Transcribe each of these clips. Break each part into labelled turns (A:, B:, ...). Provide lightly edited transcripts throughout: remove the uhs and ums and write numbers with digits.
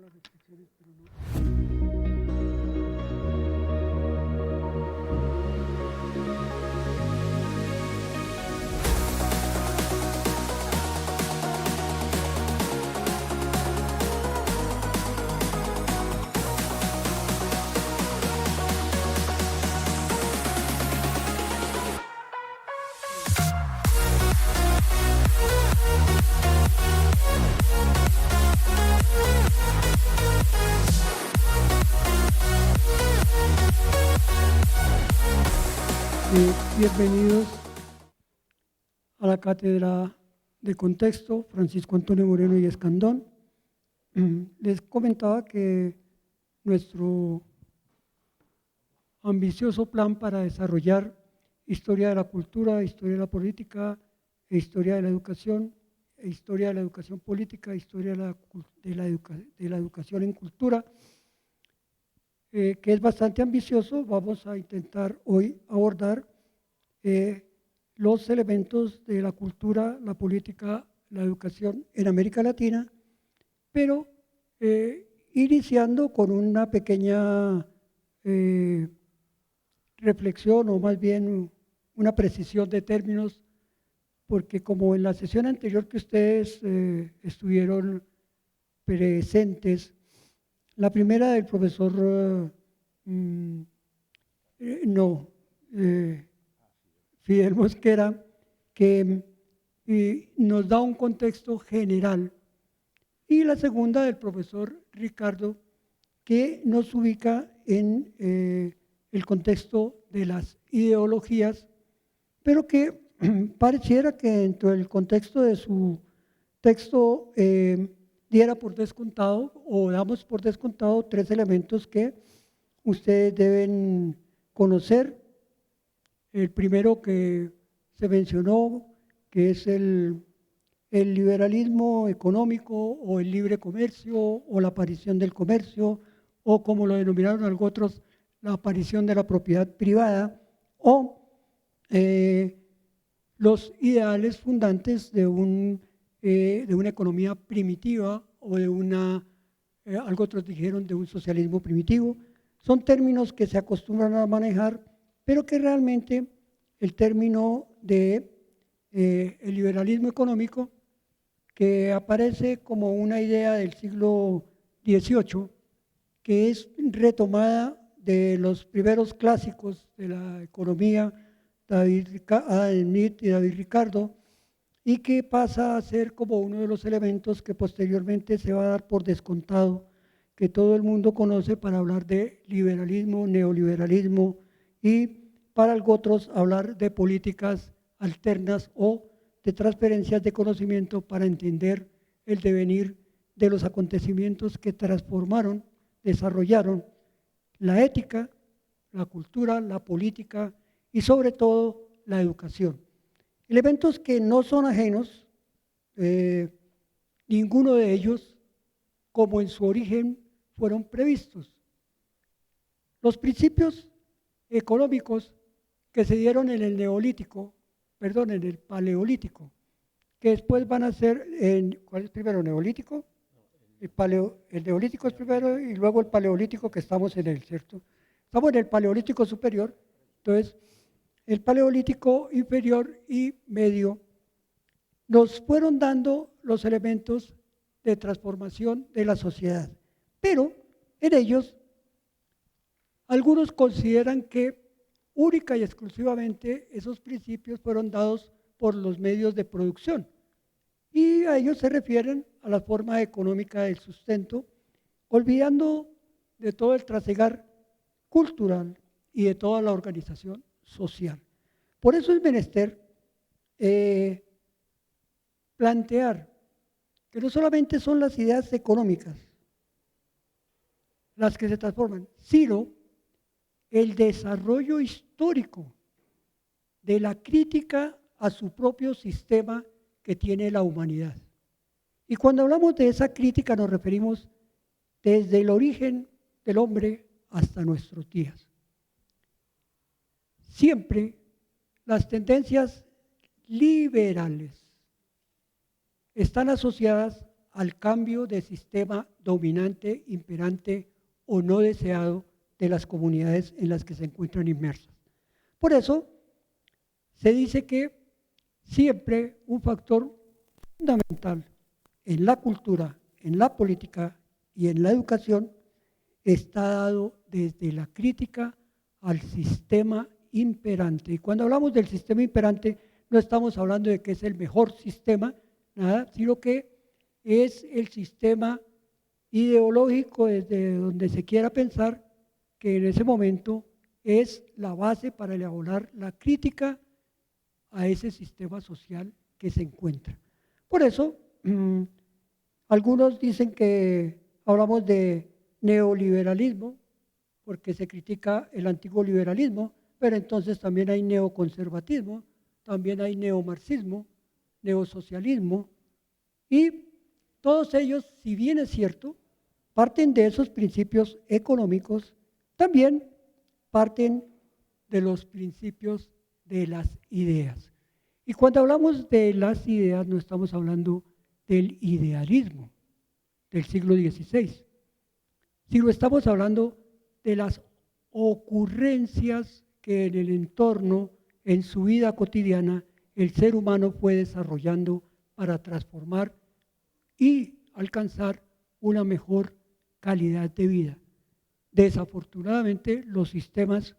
A: las restricciones, pero no. Bienvenidos a la Cátedra de Contexto, Francisco Antonio Moreno y Escandón. Les comentaba que nuestro ambicioso plan para desarrollar historia de la cultura, historia de la política, historia de la educación, historia de la educación política, historia de la educación en cultura, que es bastante ambicioso. Vamos a intentar hoy abordar los elementos de la cultura, la política, la educación en América Latina, pero iniciando con una pequeña reflexión, o más bien una precisión de términos, porque como en la sesión anterior que ustedes estuvieron presentes, la primera del profesor Fidel Mosquera, que nos da un contexto general, y la segunda del profesor Ricardo, que nos ubica en el contexto de las ideologías, pero que pareciera que dentro del contexto de su texto diera por descontado, o damos por descontado, tres elementos que ustedes deben conocer. El primero que se mencionó, que es el liberalismo económico o el libre comercio o la aparición del comercio, o como lo denominaron algunos otros, la aparición de la propiedad privada, o los ideales fundantes de una economía primitiva, o de algo otros dijeron, de un socialismo primitivo. Son términos que se acostumbran a manejar, pero que realmente el término de el liberalismo económico, que aparece como una idea del siglo XVIII, que es retomada de los primeros clásicos de la economía, Adam Smith y David Ricardo, y que pasa a ser como uno de los elementos que posteriormente se va a dar por descontado, que todo el mundo conoce para hablar de liberalismo, neoliberalismo, y para otros hablar de políticas alternas o de transferencias de conocimiento para entender el devenir de los acontecimientos que transformaron, desarrollaron la ética, la cultura, la política y sobre todo la educación. Elementos que no son ajenos, ninguno de ellos, como en su origen, fueron previstos. Los principios económicos que se dieron en el en el paleolítico, que después van a ser, ¿cuál es primero? ¿Neolítico? El neolítico es primero y luego el paleolítico, que estamos en él, ¿cierto? Estamos en el paleolítico superior. Entonces, el paleolítico inferior y medio nos fueron dando los elementos de transformación de la sociedad, pero en ellos algunos consideran que única y exclusivamente esos principios fueron dados por los medios de producción, y a ellos se refieren a la forma económica del sustento, olvidando de todo el trasegar cultural y de toda la organización social. Por eso es menester plantear que no solamente son las ideas económicas las que se transforman, sino el desarrollo histórico de la crítica a su propio sistema que tiene la humanidad. Y cuando hablamos de esa crítica nos referimos desde el origen del hombre hasta nuestros días. Siempre las tendencias liberales están asociadas al cambio de sistema dominante, imperante o no deseado de las comunidades en las que se encuentran inmersas. Por eso se dice que siempre un factor fundamental en la cultura, en la política y en la educación está dado desde la crítica al sistema imperante. Y cuando hablamos del sistema imperante, no estamos hablando de que es el mejor sistema, nada, sino que es el sistema ideológico desde donde se quiera pensar que en ese momento es la base para elaborar la crítica a ese sistema social que se encuentra. Por eso, algunos dicen que hablamos de neoliberalismo, porque se critica el antiguo liberalismo, pero entonces también hay neoconservatismo, también hay neomarxismo, neosocialismo, y todos ellos, si bien es cierto, parten de esos principios económicos, también parten de los principios de las ideas. Y cuando hablamos de las ideas, no estamos hablando del idealismo del siglo XVI, sino estamos hablando de las ocurrencias que en el entorno, en su vida cotidiana, el ser humano fue desarrollando para transformar y alcanzar una mejor calidad de vida. Desafortunadamente, los sistemas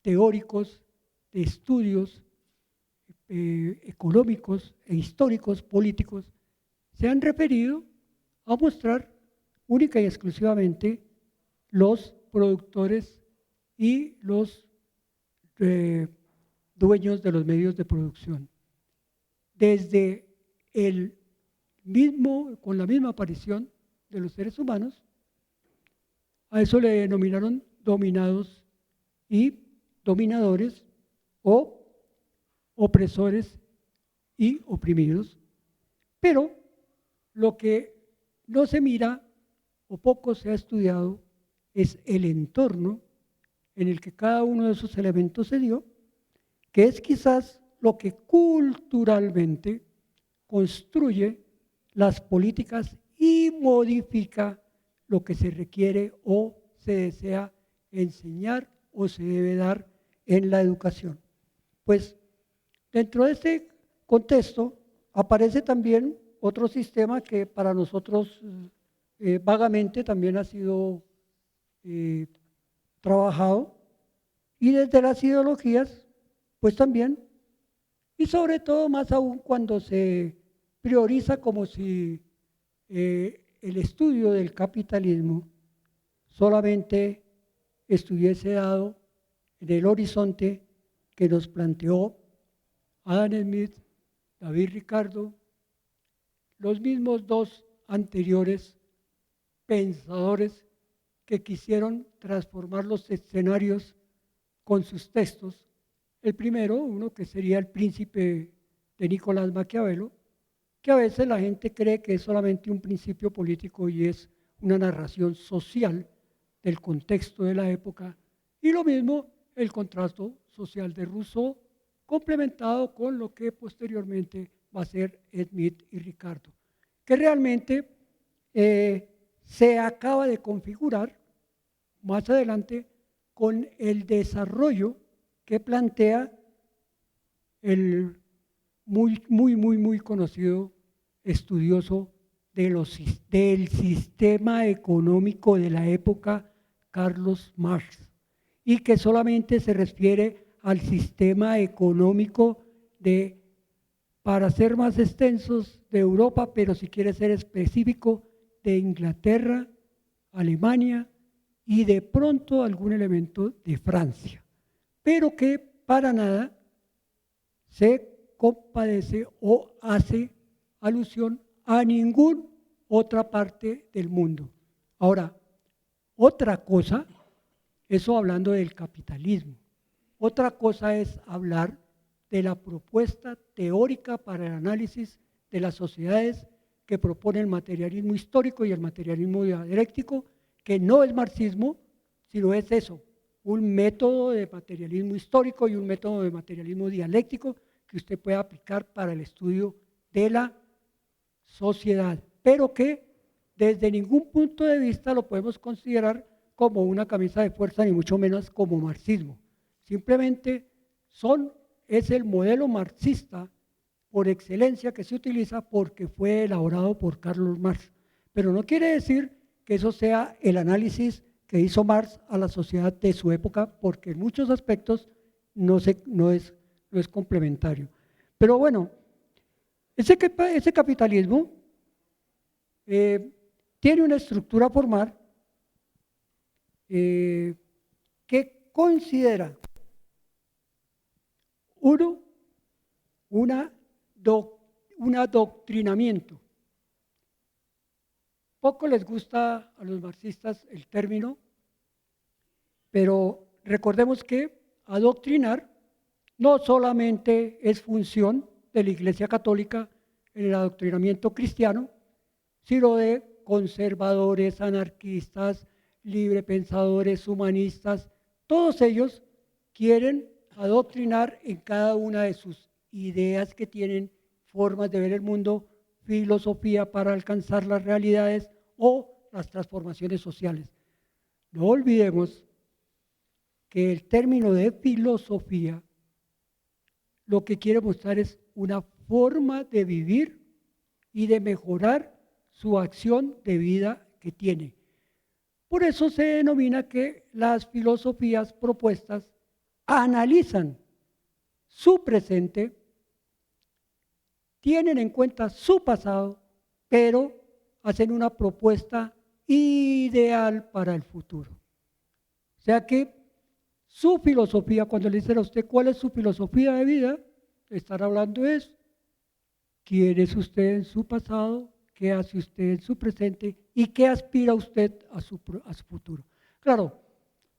A: teóricos de estudios económicos e históricos, políticos, se han referido a mostrar única y exclusivamente los productores y los dueños de los medios de producción. Desde con la misma aparición de los seres humanos, a eso le denominaron dominados y dominadores o opresores y oprimidos. Pero lo que no se mira o poco se ha estudiado es el entorno en el que cada uno de esos elementos se dio, que es quizás lo que culturalmente construye las políticas y modifica lo que se requiere o se desea enseñar o se debe dar en la educación. Pues dentro de este contexto aparece también otro sistema que para nosotros vagamente también ha sido trabajado, y desde las ideologías, pues también, y sobre todo más aún cuando se prioriza como si el estudio del capitalismo solamente estuviese dado en el horizonte que nos planteó Adam Smith, David Ricardo, los mismos dos anteriores pensadores que quisieron transformar los escenarios con sus textos. El primero, uno que sería El Príncipe de Nicolás Maquiavelo, que a veces la gente cree que es solamente un principio político y es una narración social del contexto de la época, y lo mismo el contrato social de Rousseau, complementado con lo que posteriormente va a ser Smith y Ricardo, que realmente se acaba de configurar más adelante con el desarrollo que plantea el muy conocido estudioso del sistema económico de la época, Carlos Marx, y que solamente se refiere al sistema económico para ser más extensos, de Europa, pero si quiere ser específico, de Inglaterra, Alemania y de pronto algún elemento de Francia, pero que para nada se compadece o hace alusión a ninguna otra parte del mundo. Ahora, otra cosa, eso hablando del capitalismo, otra cosa es hablar de la propuesta teórica para el análisis de las sociedades que propone el materialismo histórico y el materialismo dialéctico, que no es marxismo, sino es eso, un método de materialismo histórico y un método de materialismo dialéctico que usted puede aplicar para el estudio de la sociedad, pero que desde ningún punto de vista lo podemos considerar como una camisa de fuerza, ni mucho menos como marxismo. Simplemente es el modelo marxista por excelencia que se utiliza porque fue elaborado por Carlos Marx. Pero no quiere decir que eso sea el análisis que hizo Marx a la sociedad de su época, porque en muchos aspectos no es complementario. Pero bueno, ese capitalismo tiene una estructura formal que considera, uno, un adoctrinamiento. Poco les gusta a los marxistas el término, pero recordemos que adoctrinar no solamente es función de la Iglesia Católica en el adoctrinamiento cristiano, sino de conservadores, anarquistas, librepensadores, humanistas. Todos ellos quieren adoctrinar en cada una de sus ideas que tienen, formas de ver el mundo, filosofía para alcanzar las realidades o las transformaciones sociales. No olvidemos que el término de filosofía lo que quiere mostrar es una forma de vivir y de mejorar su acción de vida que tiene. Por eso se denomina que las filosofías propuestas analizan su presente, tienen en cuenta su pasado, pero hacen una propuesta ideal para el futuro. O sea que su filosofía, cuando le dicen a usted cuál es su filosofía de vida, estar hablando es quién es usted en su pasado, qué hace usted en su presente y qué aspira usted a su futuro. Claro,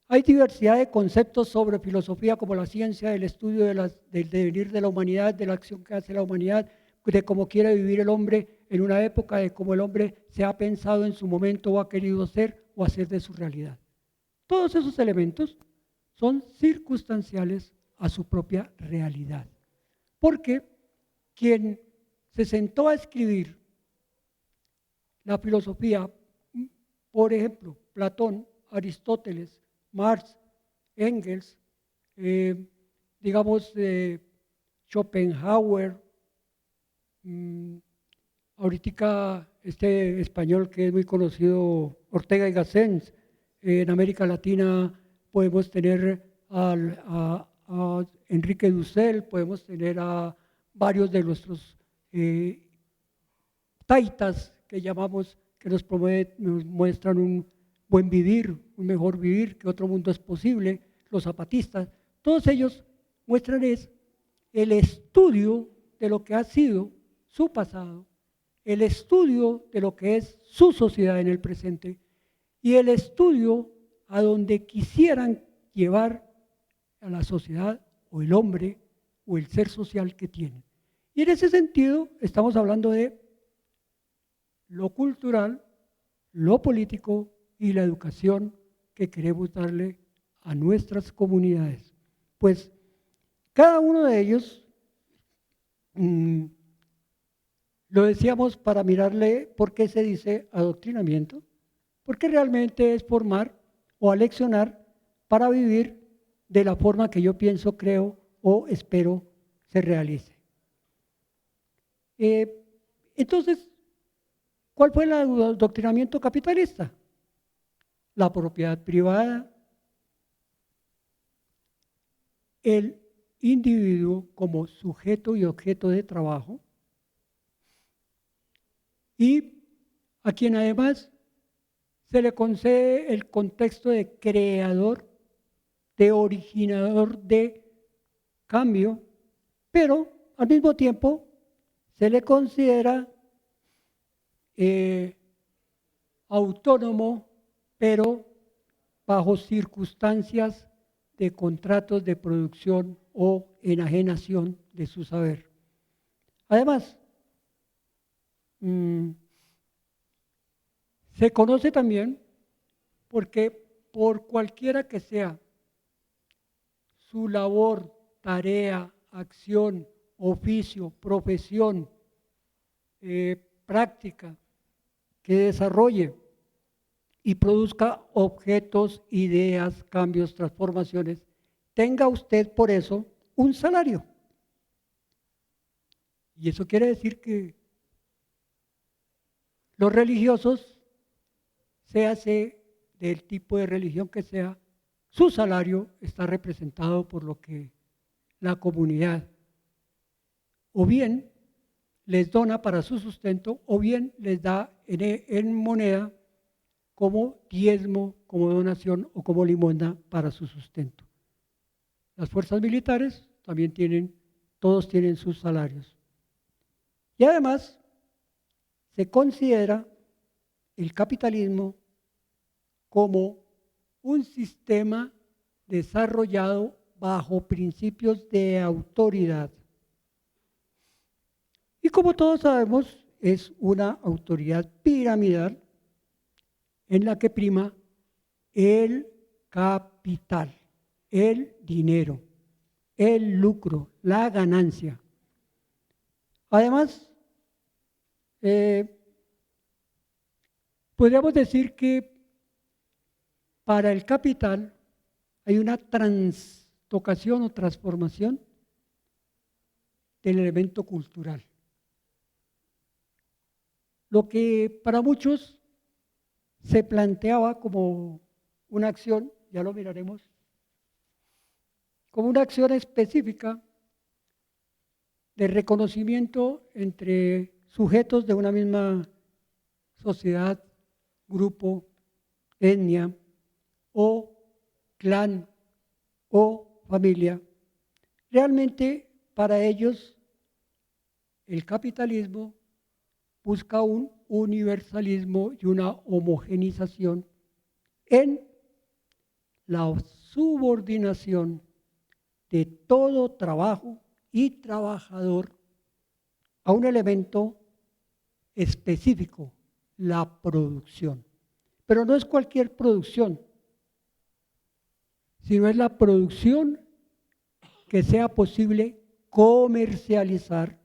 A: hay diversidad de conceptos sobre filosofía como la ciencia, el estudio del devenir de la humanidad, de la acción que hace la humanidad, de cómo quiere vivir el hombre en una época, de cómo el hombre se ha pensado en su momento o ha querido ser o hacer de su realidad. Todos esos elementos son circunstanciales a su propia realidad. Porque quien se sentó a escribir la filosofía, por ejemplo, Platón, Aristóteles, Marx, Engels, Schopenhauer, ahorita este español que es muy conocido, Ortega y Gasset, en América Latina podemos tener a Enrique Dussel, podemos tener a varios de nuestros taitas que llamamos, que nos muestran un buen vivir, un mejor vivir, que otro mundo es posible, los zapatistas, todos ellos muestran el estudio de lo que ha sido su pasado, el estudio de lo que es su sociedad en el presente y el estudio a donde quisieran llevar a la sociedad o el hombre o el ser social que tienen. Y en ese sentido estamos hablando de lo cultural, lo político y la educación que queremos darle a nuestras comunidades. Pues cada uno de ellos, lo decíamos para mirarle por qué se dice adoctrinamiento, porque realmente es formar o aleccionar para vivir de la forma que yo pienso, creo o espero se realice. Entonces, ¿cuál fue el adoctrinamiento capitalista? La propiedad privada, el individuo como sujeto y objeto de trabajo, y a quien además se le concede el contexto de creador, de originador de cambio, pero al mismo tiempo se le considera autónomo, pero bajo circunstancias de contratos de producción o enajenación de su saber. Además, se conoce también porque por cualquiera que sea su labor, tarea, acción, oficio, profesión, práctica, que desarrolle y produzca objetos, ideas, cambios, transformaciones, tenga usted por eso un salario. Y eso quiere decir que los religiosos, séase del tipo de religión que sea, su salario está representado por lo que la comunidad o bien les dona para su sustento o bien les da en moneda como diezmo, como donación o como limosna para su sustento. Las fuerzas militares también todos tienen sus salarios. Y además se considera el capitalismo como un sistema desarrollado bajo principios de autoridad. Y como todos sabemos, es una autoridad piramidal en la que prima el capital, el dinero, el lucro, la ganancia. Además, podríamos decir que para el capital hay una trastocación o transformación del elemento cultural. Lo que para muchos se planteaba como una acción, ya lo miraremos, como una acción específica de reconocimiento entre sujetos de una misma sociedad, grupo, etnia o clan o familia. Realmente para ellos el capitalismo busca un universalismo y una homogenización en la subordinación de todo trabajo y trabajador a un elemento específico, la producción. Pero no es cualquier producción, sino es la producción que sea posible comercializar,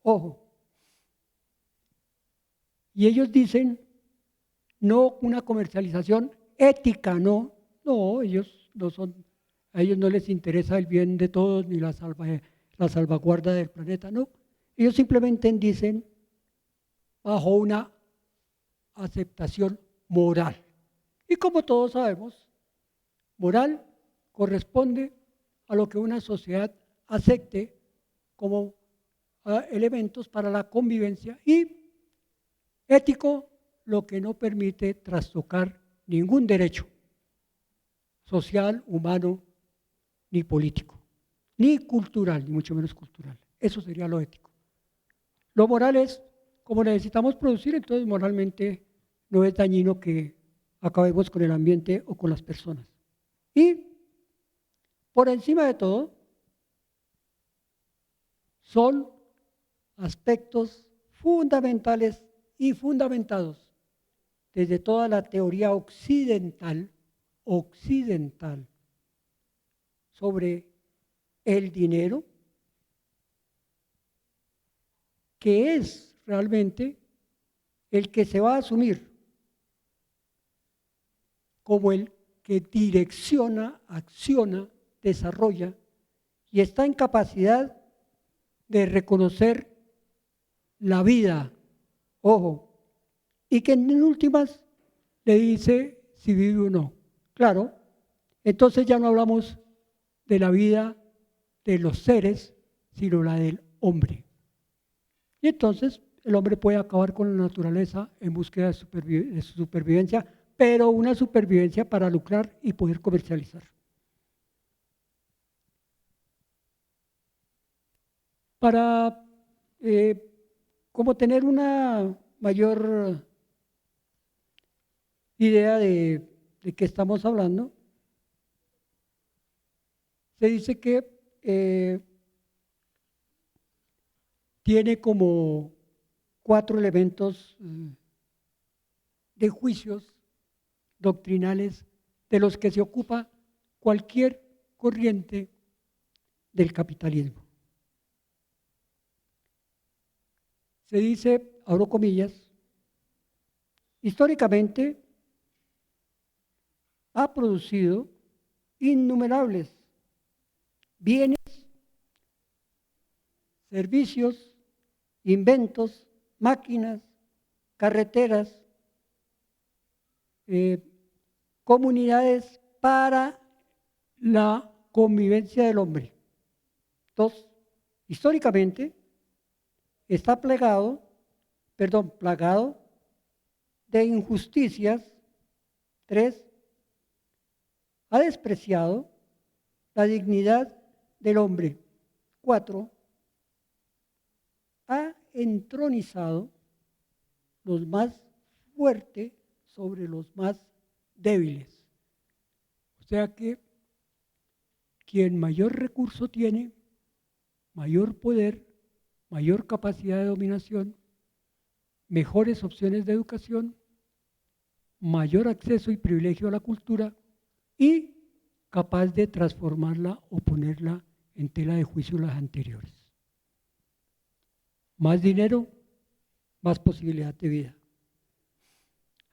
A: ojo. Y ellos dicen, no una comercialización ética, no, ellos no son, a ellos no les interesa el bien de todos ni la salvaguarda del planeta, no. Ellos simplemente dicen bajo una aceptación moral. Y como todos sabemos, moral corresponde a lo que una sociedad acepte como elementos para la convivencia y ético lo que no permite trastocar ningún derecho social, humano, ni político, ni cultural, ni mucho menos cultural. Eso sería lo ético. Lo moral es, como necesitamos producir, entonces moralmente no es dañino que acabemos con el ambiente o con las personas. Y por encima de todo, son aspectos fundamentales y fundamentados desde toda la teoría occidental sobre el dinero, que es realmente el que se va a asumir como el que direcciona, acciona, desarrolla y está en capacidad de reconocer la vida, ojo, y que en últimas le dice si vive o no. Claro, entonces ya no hablamos de la vida de los seres, sino la del hombre. Y entonces el hombre puede acabar con la naturaleza en búsqueda de su supervivencia, pero una supervivencia para lucrar y poder comercializar. Para como tener una mayor idea de qué estamos hablando, se dice que tiene como 4 elementos de juicios doctrinales de los que se ocupa cualquier corriente del capitalismo. se dice, abro comillas, históricamente ha producido innumerables bienes, servicios, inventos, máquinas, carreteras, comunidades para la convivencia del hombre. Dos, históricamente está plagado de injusticias. Tres, ha despreciado la dignidad del hombre. Cuatro, ha entronizado los más fuertes sobre los más débiles. O sea que quien mayor recurso tiene, mayor poder, mayor capacidad de dominación, mejores opciones de educación, mayor acceso y privilegio a la cultura y capaz de transformarla o ponerla en tela de juicio las anteriores. Más dinero, más posibilidad de vida.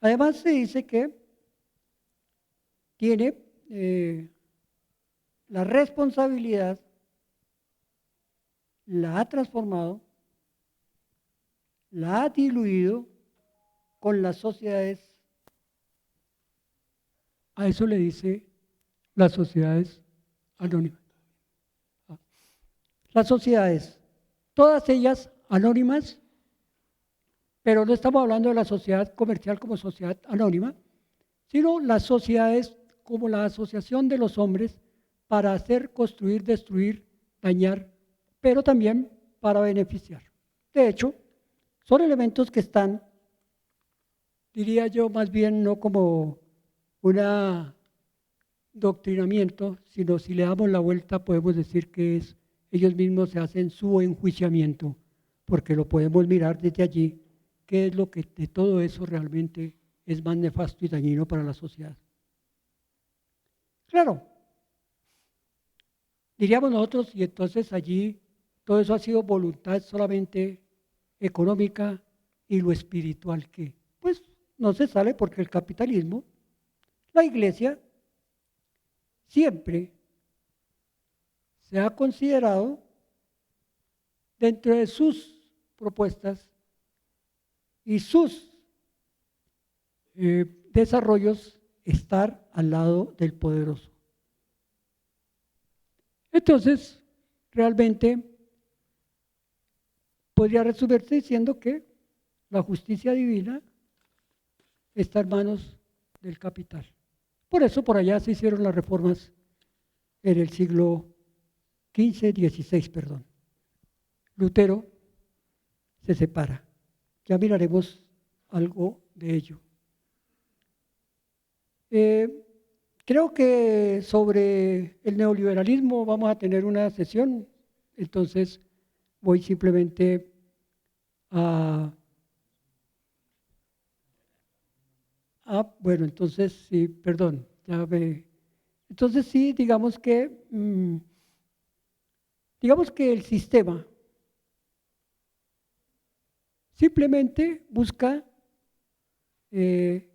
A: Además se dice que tiene la responsabilidad, la ha transformado, la ha diluido con las sociedades. A eso le dice las sociedades anónimas. Las sociedades, todas ellas anónimas, pero no estamos hablando de la sociedad comercial como sociedad anónima, sino las sociedades como la asociación de los hombres para hacer, construir, destruir, dañar, pero también para beneficiar. De hecho, son elementos que están, diría yo, más bien no como un doctrinamiento, sino si le damos la vuelta podemos decir que ellos mismos se hacen su enjuiciamiento, porque lo podemos mirar desde allí, qué es lo que de todo eso realmente es más nefasto y dañino para la sociedad. Claro, diríamos nosotros, y entonces allí todo eso ha sido voluntad solamente económica y lo espiritual que, pues no se sale porque el capitalismo, la iglesia, siempre se ha considerado dentro de sus propuestas y sus desarrollos estar al lado del poderoso. Entonces, realmente podría resumirse diciendo que la justicia divina está en manos del capital. Por eso por allá se hicieron las reformas en el siglo XVI, perdón. Lutero se separa. Ya miraremos algo de ello. Creo que sobre el neoliberalismo vamos a tener una sesión, entonces voy simplemente bueno, entonces sí, perdón, entonces sí, digamos que el sistema simplemente busca el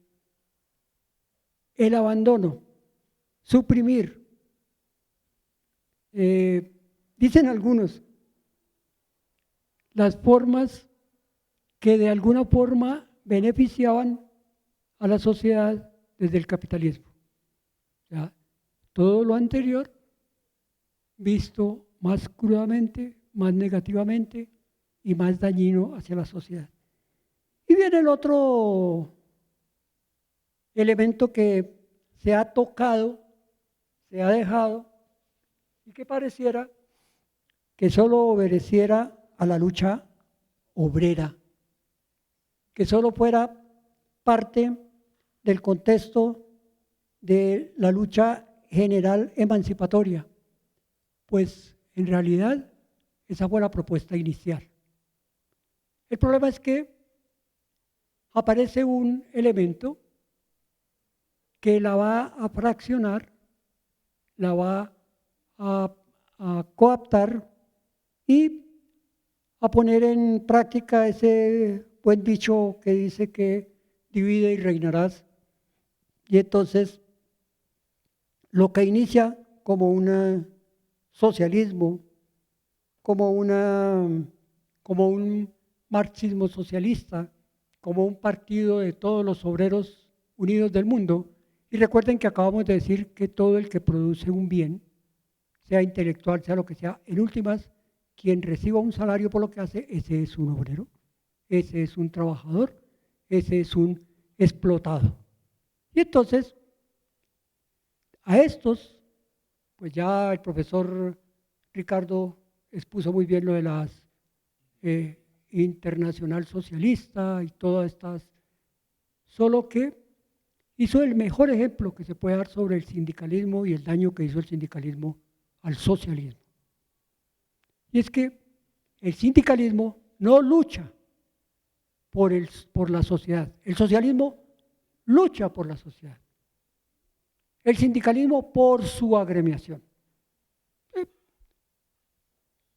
A: abandono, suprimir. Dicen algunos, las formas que de alguna forma beneficiaban a la sociedad desde el capitalismo. ¿Ya? Todo lo anterior visto más crudamente, más negativamente y más dañino hacia la sociedad. Y viene el otro elemento que se ha tocado, se ha dejado y que pareciera que solo obedeciera a la lucha obrera, que solo fuera parte del contexto de la lucha general emancipatoria, pues en realidad esa fue la propuesta inicial. El problema es que aparece un elemento que la va a fraccionar, la va a coaptar y a poner en práctica ese buen dicho que dice que divide y reinarás. Y entonces, lo que inicia como un socialismo, como un marxismo socialista, como un partido de todos los obreros unidos del mundo. Y recuerden que acabamos de decir que todo el que produce un bien, sea intelectual, sea lo que sea, en últimas, quien reciba un salario por lo que hace, ese es un obrero, ese es un trabajador, ese es un explotado. Y entonces, a estos, pues ya el profesor Ricardo expuso muy bien lo de las internacional socialista y todas estas, solo que hizo el mejor ejemplo que se puede dar sobre el sindicalismo y el daño que hizo el sindicalismo al socialismo. Y es que el sindicalismo no lucha por la sociedad, el socialismo lucha por la sociedad, el sindicalismo por su agremiación.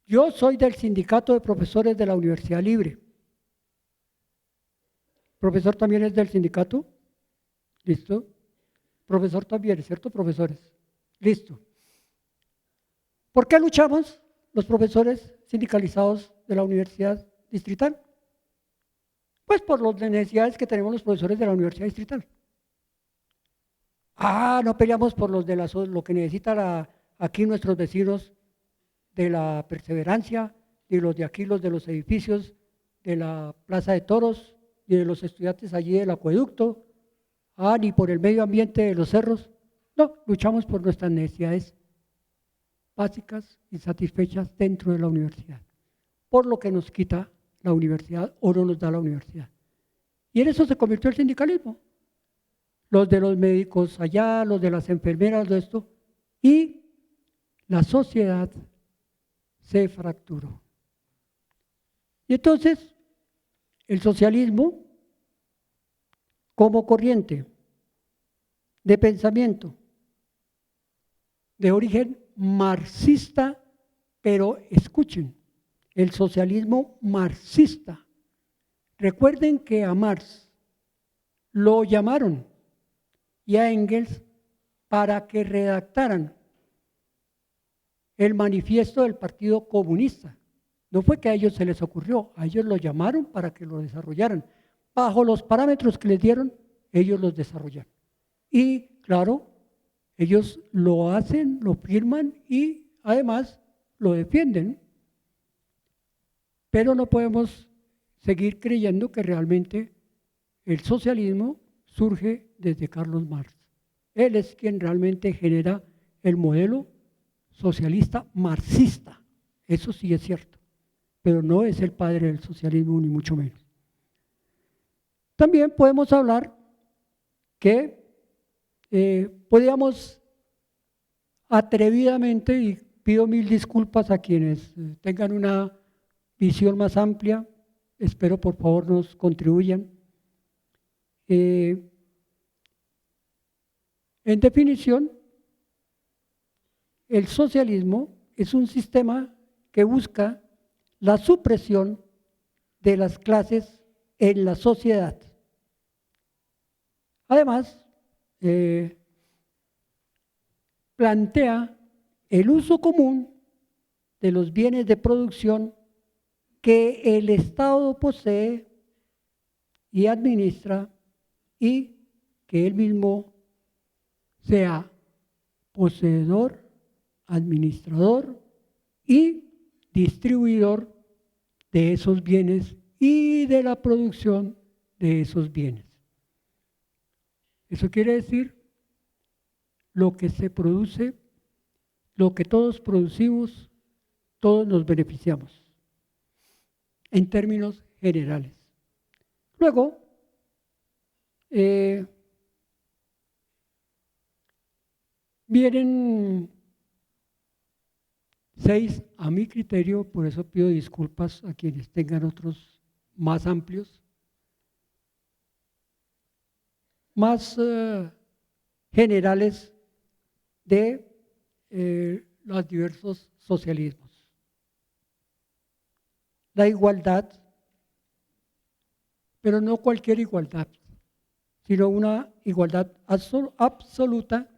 A: Yo soy del sindicato de profesores de la Universidad Libre. ¿Profesor también es del sindicato? ¿Listo? Profesor también, ¿cierto, profesores? Listo. ¿Por qué luchamos los profesores sindicalizados de la Universidad Distrital? Pues por las necesidades que tenemos los profesores de la Universidad Distrital. No peleamos por los de lo que necesitan aquí nuestros vecinos de la Perseverancia, y los de aquí, los de los edificios de la Plaza de Toros, y de los estudiantes allí del acueducto, ni por el medio ambiente de los cerros. No, luchamos por nuestras necesidades básicas y satisfechas dentro de la universidad, por lo que nos quita la universidad o no nos da la universidad. Y en eso se convirtió el sindicalismo. Los de los médicos allá, los de las enfermeras, de esto, y la sociedad se fracturó. Y entonces, el socialismo, como corriente de pensamiento de origen marxista, pero escuchen, el socialismo marxista. Recuerden que a Marx lo llamaron y a Engels para que redactaran el manifiesto del Partido Comunista. No fue que a ellos se les ocurrió, a ellos lo llamaron para que lo desarrollaran. Bajo los parámetros que les dieron, ellos los desarrollaron. Y claro, ellos lo hacen, lo firman y además lo defienden. Pero no podemos seguir creyendo que realmente el socialismo surge desde Carlos Marx. Él es quien realmente genera el modelo socialista marxista. Eso sí es cierto, pero no es el padre del socialismo ni mucho menos. También podemos hablar que podíamos atrevidamente, y pido mil disculpas a quienes tengan una visión más amplia, espero por favor nos contribuyan. En definición, el socialismo es un sistema que busca la supresión de las clases en la sociedad. Además, plantea el uso común de los bienes de producción que el Estado posee y administra, y que él mismo sea poseedor, administrador y distribuidor de esos bienes y de la producción de esos bienes. Eso quiere decir lo que se produce, lo que todos producimos, todos nos beneficiamos, en términos generales. Luego, vienen 6 a mi criterio, por eso pido disculpas a quienes tengan otros más amplios, más generales de los diversos socialismos. la igualdad, pero no cualquier igualdad, sino una igualdad absoluta,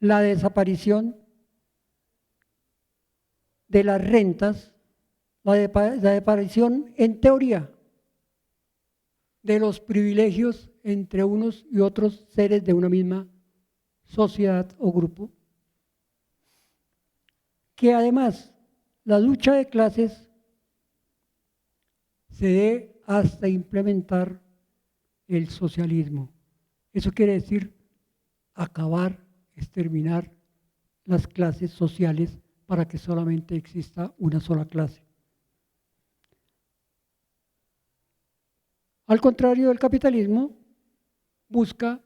A: la desaparición de las rentas, la desaparición en teoría de los privilegios entre unos y otros seres de una misma sociedad o grupo, que además la lucha de clases se dé hasta implementar el socialismo. Eso quiere decir acabar, exterminar las clases sociales para que solamente exista una sola clase. Al contrario del capitalismo, busca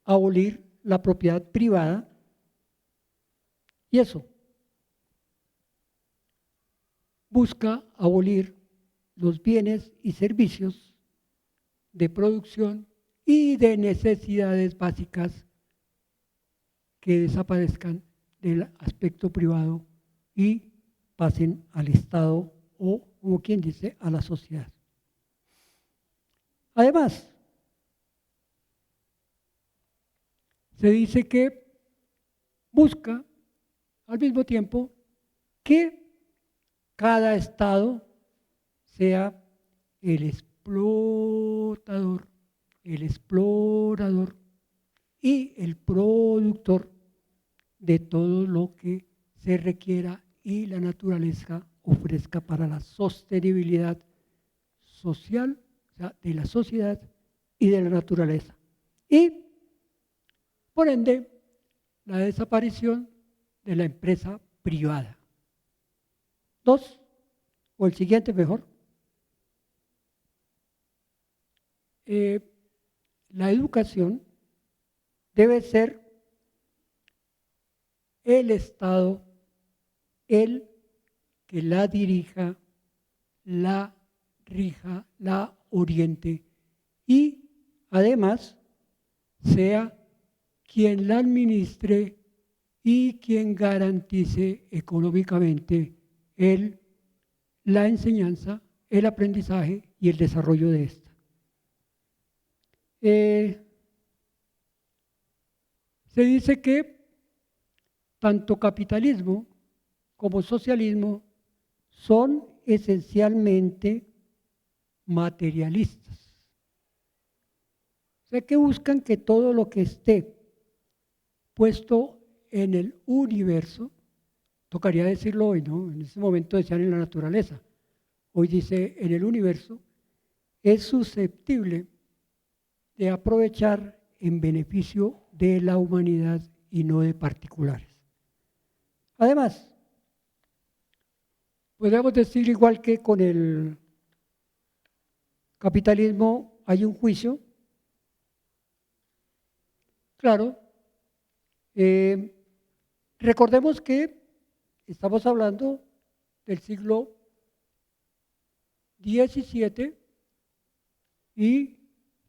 A: abolir la propiedad privada y eso busca abolir los bienes y servicios de producción y de necesidades básicas que desaparezcan del aspecto privado y pasen al Estado o, como quien dice, a la sociedad. Además, se dice que busca al mismo tiempo que cada Estado sea el explotador, el explorador y el productor de todo lo que se requiera y la naturaleza ofrezca para la sostenibilidad social, o sea, de la sociedad y de la naturaleza. Y, por ende, la desaparición de la empresa privada. 2, o el siguiente mejor, la educación debe ser el Estado el que la dirija, la rija, la oriente y además sea quien la administre y quien garantice económicamente la enseñanza, el aprendizaje y el desarrollo de esta. Se dice que tanto capitalismo como socialismo son esencialmente materialistas. O sea que buscan que todo lo que esté puesto en el universo, tocaría decirlo hoy, ¿no? En ese momento decían en la naturaleza, hoy dice en el universo, es susceptible de aprovechar en beneficio de la humanidad y no de particulares. Además, podríamos decir igual que con el capitalismo hay un juicio, claro, recordemos que estamos hablando del siglo XVII y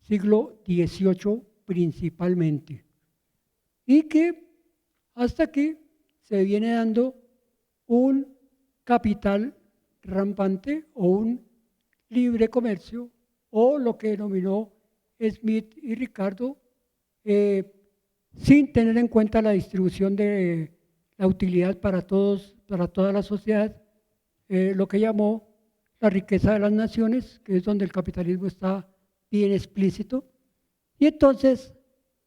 A: siglo XVIII principalmente, y que hasta aquí se viene dando un capital rampante o un libre comercio o lo que denominó Smith y Ricardo sin tener en cuenta la distribución de la utilidad para todos, para toda la sociedad, lo que llamó la riqueza de las naciones, que es donde el capitalismo está bien explícito. Y entonces,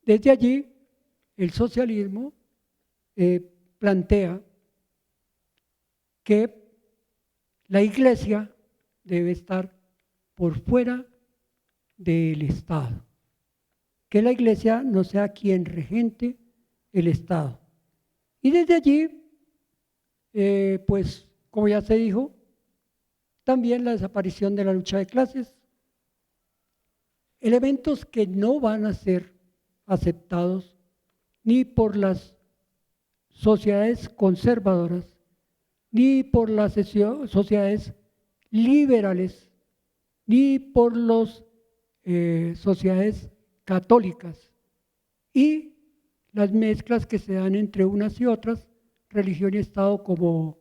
A: desde allí, el socialismo plantea que la Iglesia debe estar por fuera del Estado, que la Iglesia no sea quien regente el Estado. Y desde allí, pues, como ya se dijo, también la desaparición de la lucha de clases, elementos que no van a ser aceptados ni por las sociedades conservadoras, ni por las sociedades liberales, ni por las sociedades católicas. Y las mezclas que se dan entre unas y otras, religión y Estado como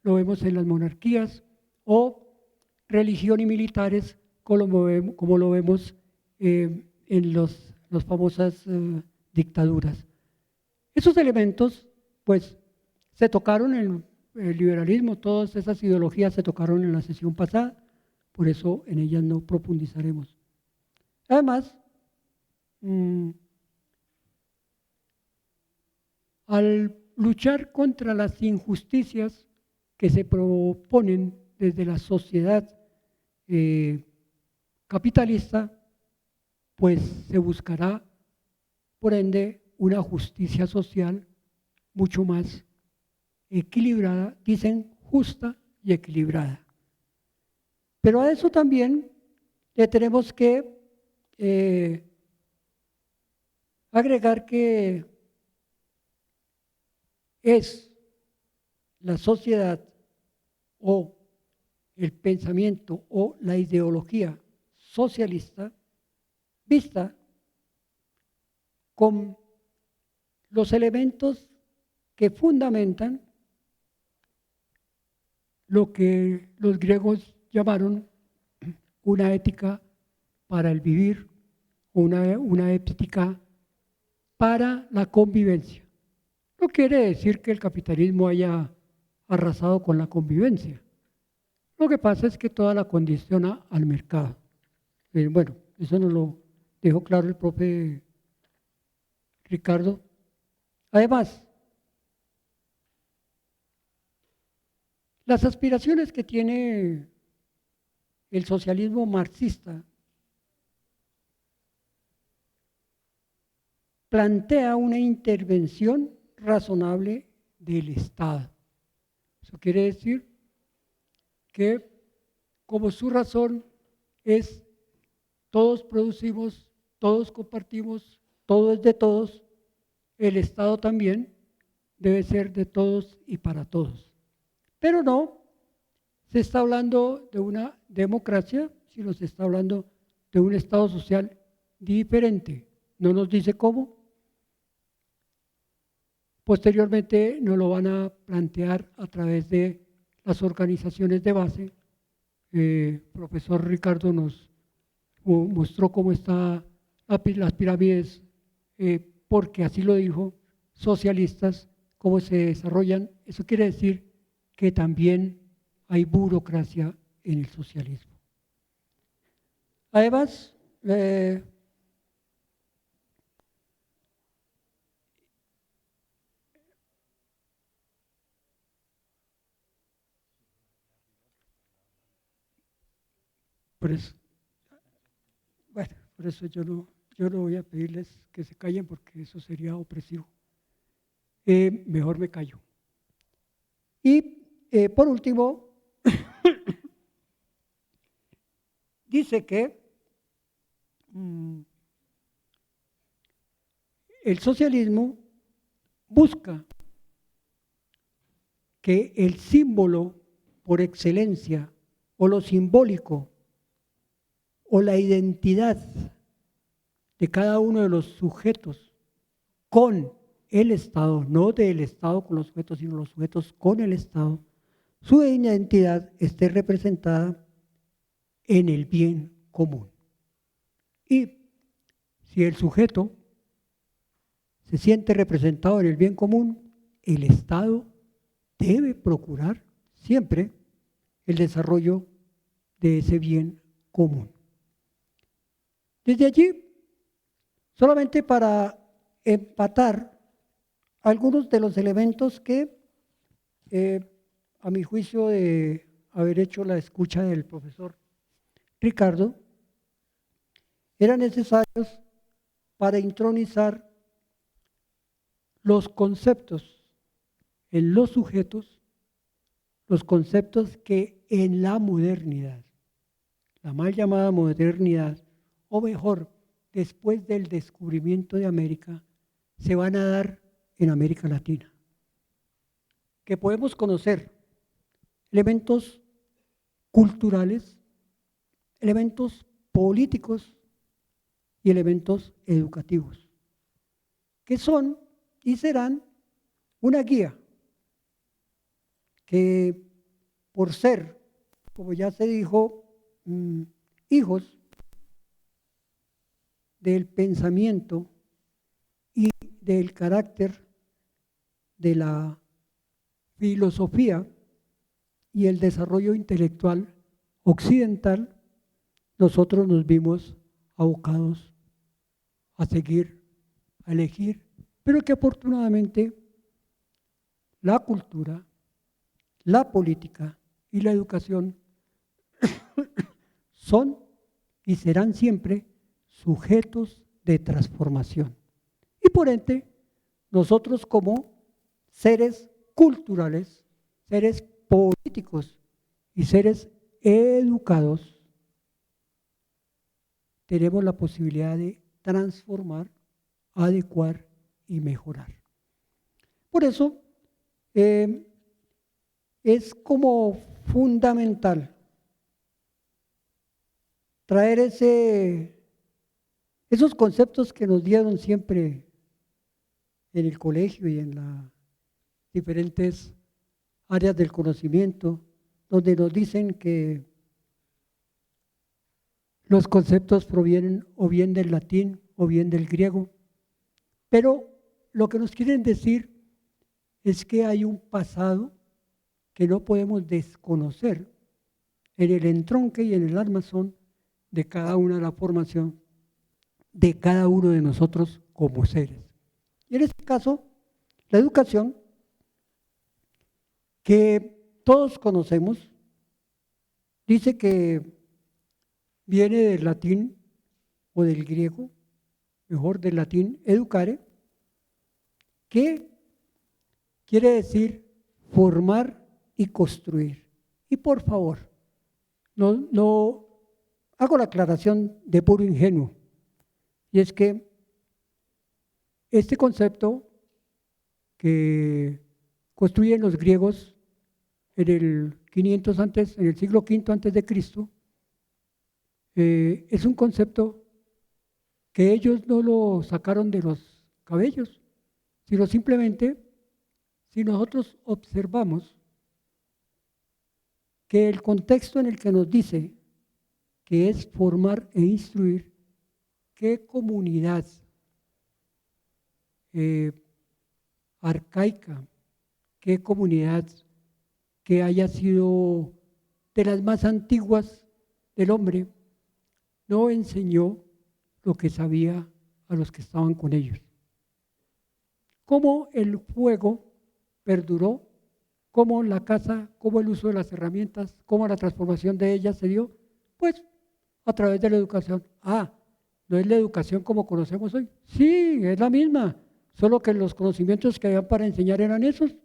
A: lo vemos en las monarquías, o religión y militares como lo vemos en las famosas dictaduras. Esos elementos, pues, se tocaron en el liberalismo, todas esas ideologías se tocaron en la sesión pasada, por eso en ellas no profundizaremos. Además, al luchar contra las injusticias que se proponen desde la sociedad capitalista, pues se buscará, por ende, una justicia social mucho más equilibrada, dicen justa y equilibrada. Pero a eso también le tenemos que agregar que es la sociedad o el pensamiento o la ideología socialista vista con los elementos que fundamentan lo que los griegos llamaron una ética para el vivir, una ética para la convivencia. No quiere decir que el capitalismo haya arrasado con la convivencia. Lo que pasa es que toda la condiciona al mercado. Bueno, eso nos lo dejó claro el profe Ricardo. Además, las aspiraciones que tiene el socialismo marxista plantea una intervención razonable del Estado. Eso quiere decir que como su razón es todos producimos, todos compartimos, todo es de todos, el Estado también debe ser de todos y para todos. Pero no se está hablando de una democracia, sino se está hablando de un Estado social diferente. No nos dice cómo. Posteriormente nos lo van a plantear a través de las organizaciones de base. Profesor Ricardo nos mostró cómo están las pirámides, porque así lo dijo, socialistas, cómo se desarrollan. Eso quiere decir que también hay burocracia en el socialismo. Además, por eso yo no voy a pedirles que se callen porque eso sería opresivo. Mejor me callo. Y por último, dice que el socialismo busca que el símbolo por excelencia o lo simbólico o la identidad de cada uno de los sujetos con el Estado, no del Estado con los sujetos, sino los sujetos con el Estado, su identidad esté representada en el bien común. Y si el sujeto se siente representado en el bien común, el Estado debe procurar siempre el desarrollo de ese bien común. Desde allí, solamente para empatar algunos de los elementos que, a mi juicio de haber hecho la escucha del profesor Ricardo, eran necesarios para intronizar los conceptos en los sujetos, los conceptos que en la modernidad, la mal llamada modernidad, o mejor, después del descubrimiento de América, se van a dar en América Latina. Que podemos conocer elementos culturales, elementos políticos y elementos educativos, que son y serán una guía que por ser, como ya se dijo, hijos del pensamiento y del carácter de la filosofía y el desarrollo intelectual occidental, nosotros nos vimos abocados a seguir, a elegir, pero que afortunadamente la cultura, la política y la educación son y serán siempre sujetos de transformación. Y por ende, nosotros como seres culturales, seres políticos y seres educados, tenemos la posibilidad de transformar, adecuar y mejorar. Por eso es como fundamental traer esos conceptos que nos dieron siempre en el colegio y en las diferentes áreas del conocimiento, donde nos dicen que los conceptos provienen o bien del latín o bien del griego, pero lo que nos quieren decir es que hay un pasado que no podemos desconocer en el entronque y en el armazón de cada una de la formación de cada uno de nosotros como seres. Y en este caso, la educación, que todos conocemos, dice que viene del latín o del griego, mejor del latín educare, que quiere decir formar y construir. Y por favor, no hago la aclaración de puro ingenuo, y es que este concepto que construyen los griegos en el 500 antes, en el siglo V antes de Cristo, es un concepto que ellos no lo sacaron de los cabellos, sino simplemente, si nosotros observamos que el contexto en el que nos dice que es formar e instruir, qué comunidad arcaica, qué comunidad que haya sido de las más antiguas del hombre, no enseñó lo que sabía a los que estaban con ellos. Cómo el fuego perduró, cómo la casa, cómo el uso de las herramientas, cómo la transformación de ellas se dio, pues a través de la educación. ¿No es la educación como conocemos hoy? Sí, es la misma, solo que los conocimientos que había para enseñar eran esos,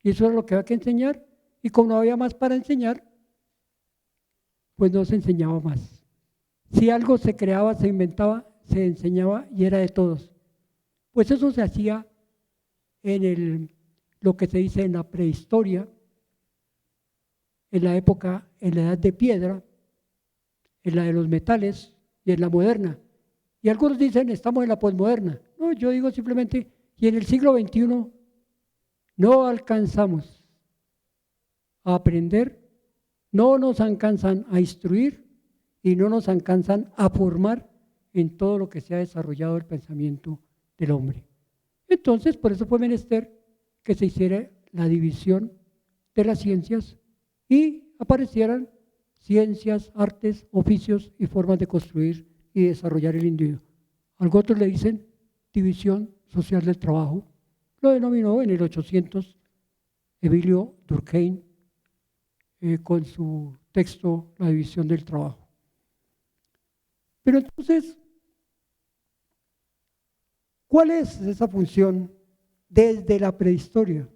A: y eso era lo que había que enseñar, y como no había más para enseñar, pues no se enseñaba más. Si algo se creaba, se inventaba, se enseñaba y era de todos. Pues eso se hacía en lo que se dice en la prehistoria, en la época, en la edad de piedra, en la de los metales y en la moderna. Y algunos dicen, estamos en la posmoderna. No, yo digo simplemente, y en el siglo XXI no alcanzamos a aprender, no nos alcanzan a instruir y no nos alcanzan a formar en todo lo que se ha desarrollado el pensamiento del hombre. Entonces, por eso fue menester que se hiciera la división de las ciencias y aparecieran ciencias, artes, oficios y formas de construir y desarrollar el individuo. Algo otros le dicen división social del trabajo. Lo denominó en el 800 Emilio Durkheim con su texto La división del trabajo. Pero entonces, ¿cuál es esa función desde la prehistoria?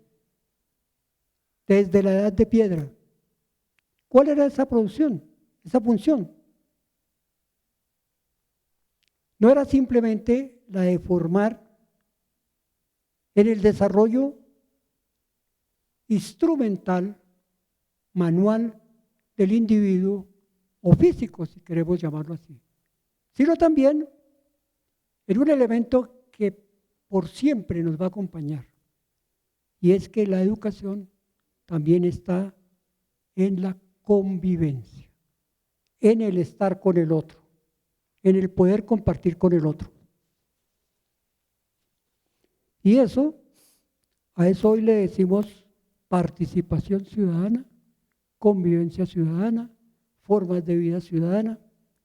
A: Desde la edad de piedra. ¿Cuál era esa producción, esa función? No era simplemente la de formar en el desarrollo instrumental, manual del individuo o físico, si queremos llamarlo así, sino también en un elemento que por siempre nos va a acompañar, y es que la educación también está en la convivencia, en el estar con el otro, en el poder compartir con el otro. Y eso, a eso hoy le decimos participación ciudadana, convivencia ciudadana, formas de vida ciudadana.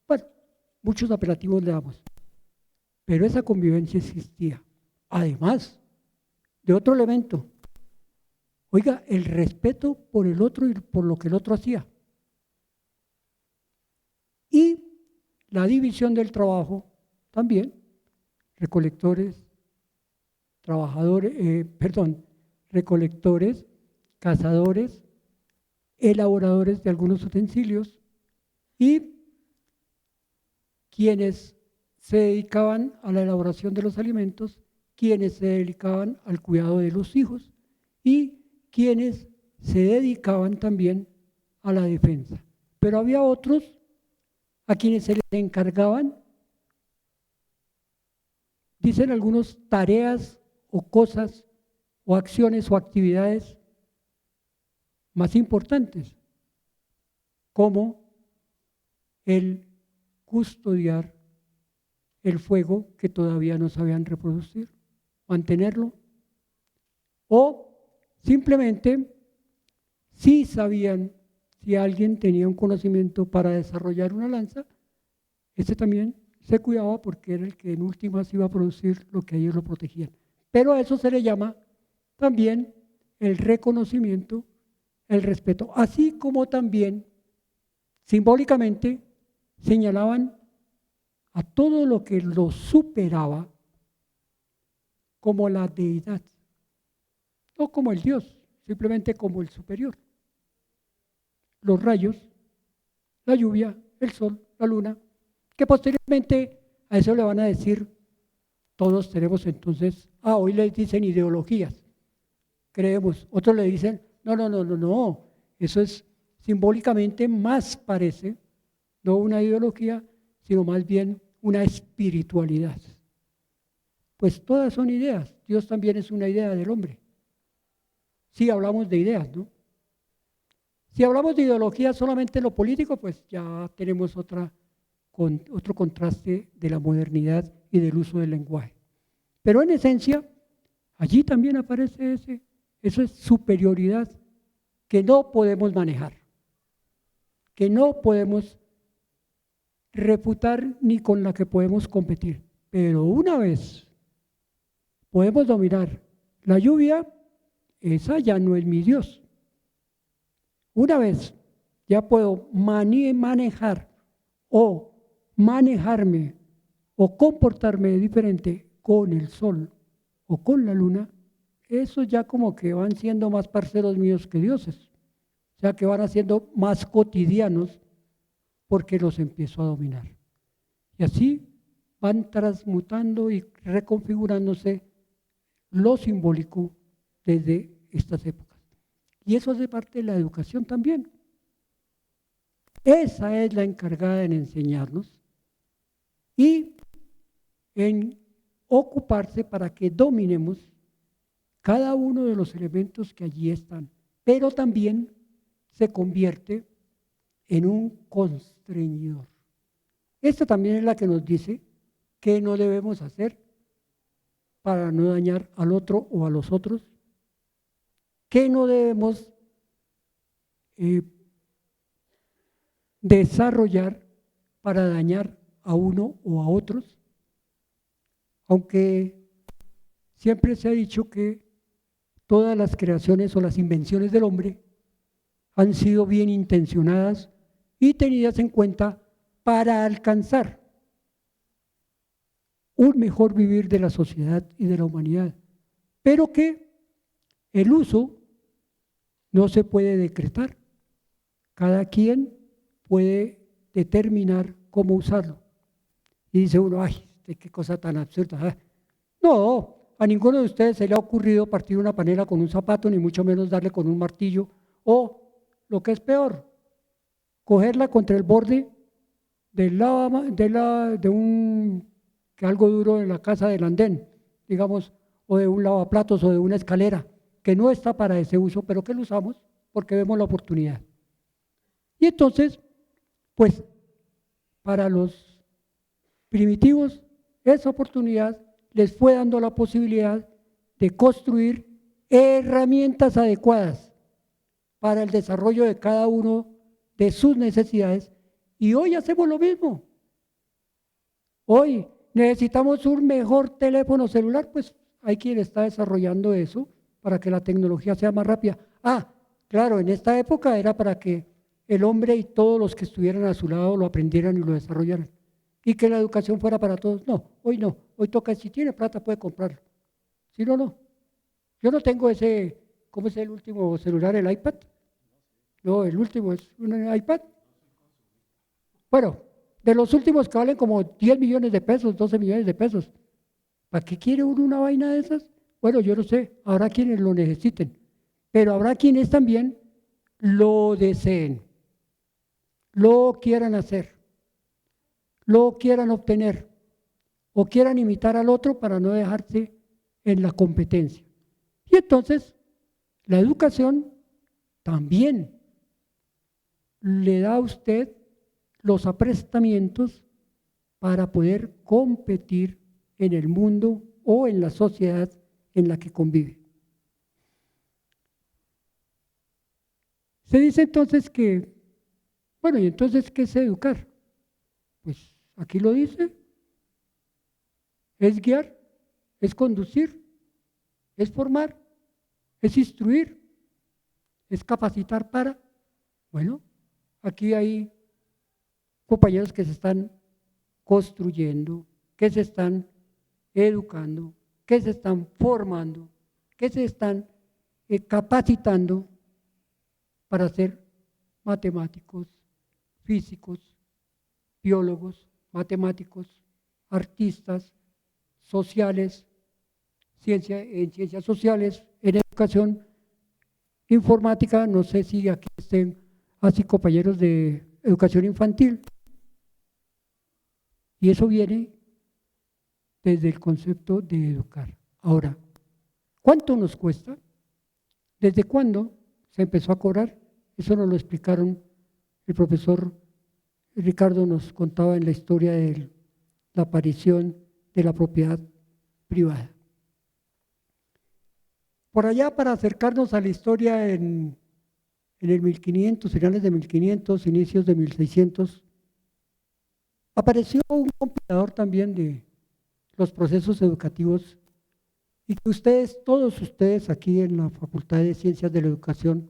A: Bueno, muchos apelativos le damos. Pero esa convivencia existía. Además de otro elemento. Oiga, el respeto por el otro y por lo que el otro hacía. Y la división del trabajo también. Recolectores, recolectores, cazadores, elaboradores de algunos utensilios y quienes se dedicaban a la elaboración de los alimentos, quienes se dedicaban al cuidado de los hijos y quienes se dedicaban también a la defensa. Pero había otros a quienes se les encargaban, dicen algunos, tareas o cosas o acciones o actividades más importantes, como el custodiar el fuego que todavía no sabían reproducir, mantenerlo, o simplemente si sabían, si alguien tenía un conocimiento para desarrollar una lanza, ese también se cuidaba porque era el que en últimas iba a producir lo que ellos lo protegían. Pero a eso se le llama también el reconocimiento, el respeto, así como también simbólicamente señalaban a todo lo que lo superaba como la deidad, no como el Dios, simplemente como el superior. Los rayos, la lluvia, el sol, la luna, que posteriormente a eso le van a decir, todos tenemos entonces, hoy les dicen ideologías, creemos, otros le dicen, no, eso es simbólicamente más parece, no una ideología, sino más bien una espiritualidad. Pues todas son ideas, Dios también es una idea del hombre. Sí hablamos de ideas, ¿no? Si hablamos de ideología solamente en lo político, pues ya tenemos otro contraste de la modernidad y del uso del lenguaje. Pero en esencia, allí también aparece eso es superioridad que no podemos manejar, que no podemos refutar ni con la que podemos competir. Pero una vez podemos dominar la lluvia, esa ya no es mi Dios. Una vez ya puedo manejar o manejarme o comportarme diferente con el sol o con la luna, eso ya como que van siendo más parceros míos que dioses. O sea que van haciendo más cotidianos porque los empiezo a dominar. Y así van transmutando y reconfigurándose lo simbólico desde estas épocas. Y eso hace parte de la educación también. Esa es la encargada en enseñarnos y en ocuparse para que dominemos cada uno de los elementos que allí están, pero también se convierte en un constreñidor. Esta también es la que nos dice qué no debemos hacer para no dañar al otro o a los otros, qué no debemos desarrollar para dañar a uno o a otros, aunque siempre se ha dicho que todas las creaciones o las invenciones del hombre han sido bien intencionadas y tenidas en cuenta para alcanzar un mejor vivir de la sociedad y de la humanidad, pero que el uso no se puede decretar. Cada quien puede determinar cómo usarlo. Y dice uno, ay, qué cosa tan absurda. No, a ninguno de ustedes se le ha ocurrido partir una panela con un zapato, ni mucho menos darle con un martillo, o, lo que es peor, cogerla contra el borde de algo duro en la casa del andén, digamos, o de un lavaplatos o de una escalera, que no está para ese uso, pero que lo usamos porque vemos la oportunidad. Y entonces, pues, para los primitivos, esa oportunidad les fue dando la posibilidad de construir herramientas adecuadas para el desarrollo de cada uno de sus necesidades. Y hoy hacemos lo mismo. Hoy necesitamos un mejor teléfono celular, pues hay quien está desarrollando eso para que la tecnología sea más rápida. Ah, claro, en esta época era para que el hombre y todos los que estuvieran a su lado lo aprendieran y lo desarrollaran. Y que la educación fuera para todos. No. Hoy toca, si tiene plata puede comprarlo. Si no, no. Yo no tengo ese, ¿cómo es el último celular? ¿El iPad? No, el último es un iPad. Bueno, de los últimos que valen como 10 millones de pesos, 12 millones de pesos. ¿Para qué quiere uno una vaina de esas? Bueno, yo no sé, habrá quienes lo necesiten, pero habrá quienes también lo deseen, lo quieran hacer, lo quieran obtener o quieran imitar al otro para no dejarse en la competencia. Y entonces, la educación también le da a usted los aprestamientos para poder competir en el mundo o en la sociedad en la que convive. Se dice entonces que, bueno, ¿y entonces qué es educar? Pues aquí lo dice, es guiar, es conducir, es formar, es instruir, es capacitar para, bueno, aquí hay compañeros que se están construyendo, que se están educando, que se están formando, que se están capacitando para ser matemáticos, físicos, biólogos, matemáticos, artistas, sociales, en ciencias sociales, en educación informática, no sé si aquí estén así compañeros de educación infantil. Y eso viene desde el concepto de educar. Ahora, ¿cuánto nos cuesta? ¿Desde cuándo se empezó a cobrar? Eso nos lo explicaron, el profesor Ricardo nos contaba en la historia de la aparición de la propiedad privada. Por allá, para acercarnos a la historia en el 1500, finales de 1500, inicios de 1600, apareció un compilador también de los procesos educativos y que ustedes, todos ustedes aquí en la Facultad de Ciencias de la Educación,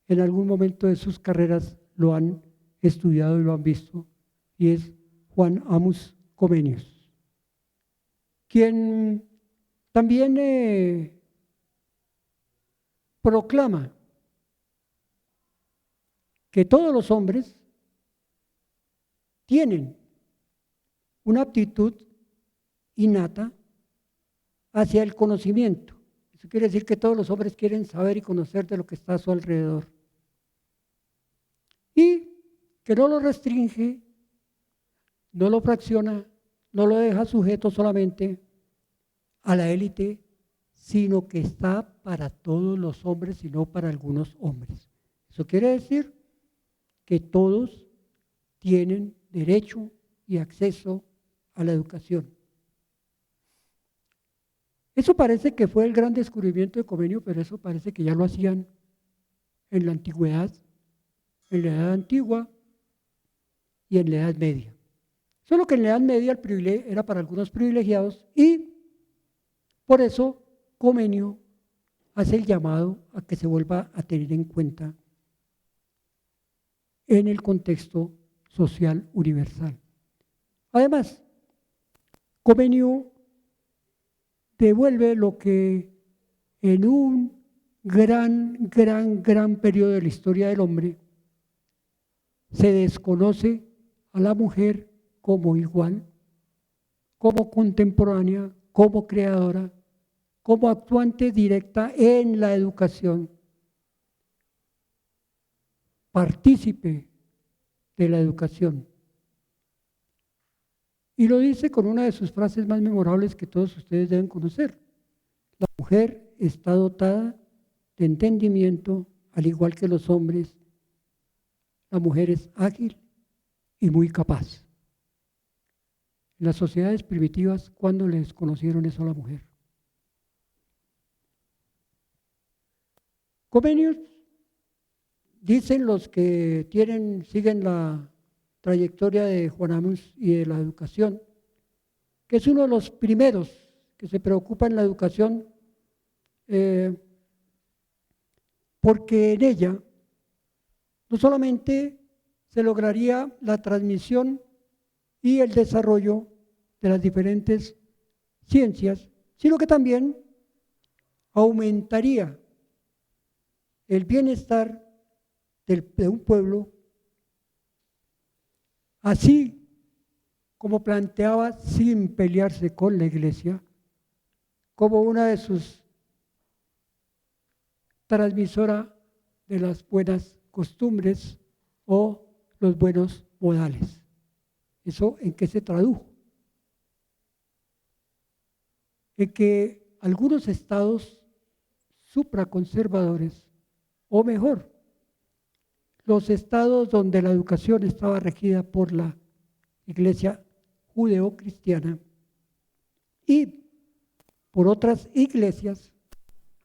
A: en algún momento de sus carreras lo han estudiado y lo han visto, y es Juan Amos Comenius, quien también proclama que todos los hombres tienen una aptitud innata hacia el conocimiento. Eso quiere decir que todos los hombres quieren saber y conocer de lo que está a su alrededor. Y que no lo restringe, no lo fracciona, no lo deja sujeto solamente a la élite, sino que está para todos los hombres y no para algunos hombres. Eso quiere decir que todos tienen derecho y acceso a la educación. Eso parece que fue el gran descubrimiento de Comenio, pero eso parece que ya lo hacían en la antigüedad, en la Edad Antigua y en la Edad Media. Solo que en la Edad Media el privilegio era para algunos privilegiados y por eso Comenio hace el llamado a que se vuelva a tener en cuenta en el contexto social universal. Además, Comenio devuelve lo que en un gran periodo de la historia del hombre se desconoce a la mujer como igual, como contemporánea, como creadora, como actuante directa en la educación, partícipe de la educación. Y lo dice con una de sus frases más memorables que todos ustedes deben conocer. La mujer está dotada de entendimiento, al igual que los hombres, la mujer es ágil y muy capaz. En las sociedades primitivas, ¿cuándo les conocieron eso a la mujer? Comenius, dicen los que siguen la trayectoria de Juan Amos y de la educación, que es uno de los primeros que se preocupa en la educación, porque en ella no solamente se lograría la transmisión y el desarrollo de las diferentes ciencias, sino que también aumentaría el bienestar de un pueblo, así como planteaba, sin pelearse con la Iglesia, como una de sus transmisoras de las buenas costumbres o los buenos modales. ¿Eso en qué se tradujo? En que algunos estados supraconservadores, o mejor, los estados donde la educación estaba regida por la Iglesia judeocristiana y por otras iglesias,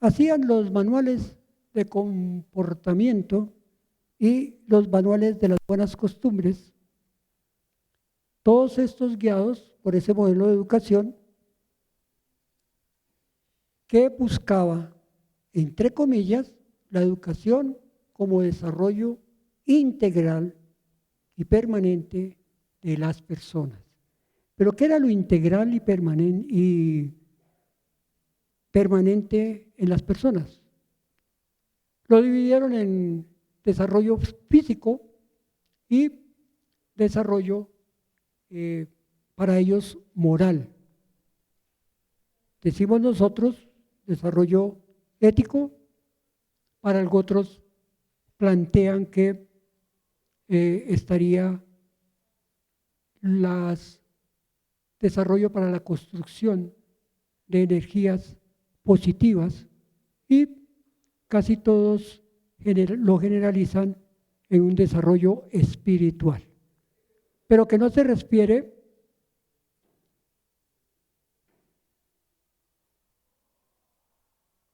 A: hacían los manuales de comportamiento y los manuales de las buenas costumbres, todos estos guiados por ese modelo de educación que buscaba, entre comillas, la educación como desarrollo integral y permanente de las personas. Pero ¿qué era lo integral y permanente en las personas? Lo dividieron en desarrollo físico y desarrollo para ellos moral. Decimos nosotros desarrollo ético, para otros plantean que estaría desarrollo para la construcción de energías positivas y casi todos lo generalizan en un desarrollo espiritual, pero que no se refiere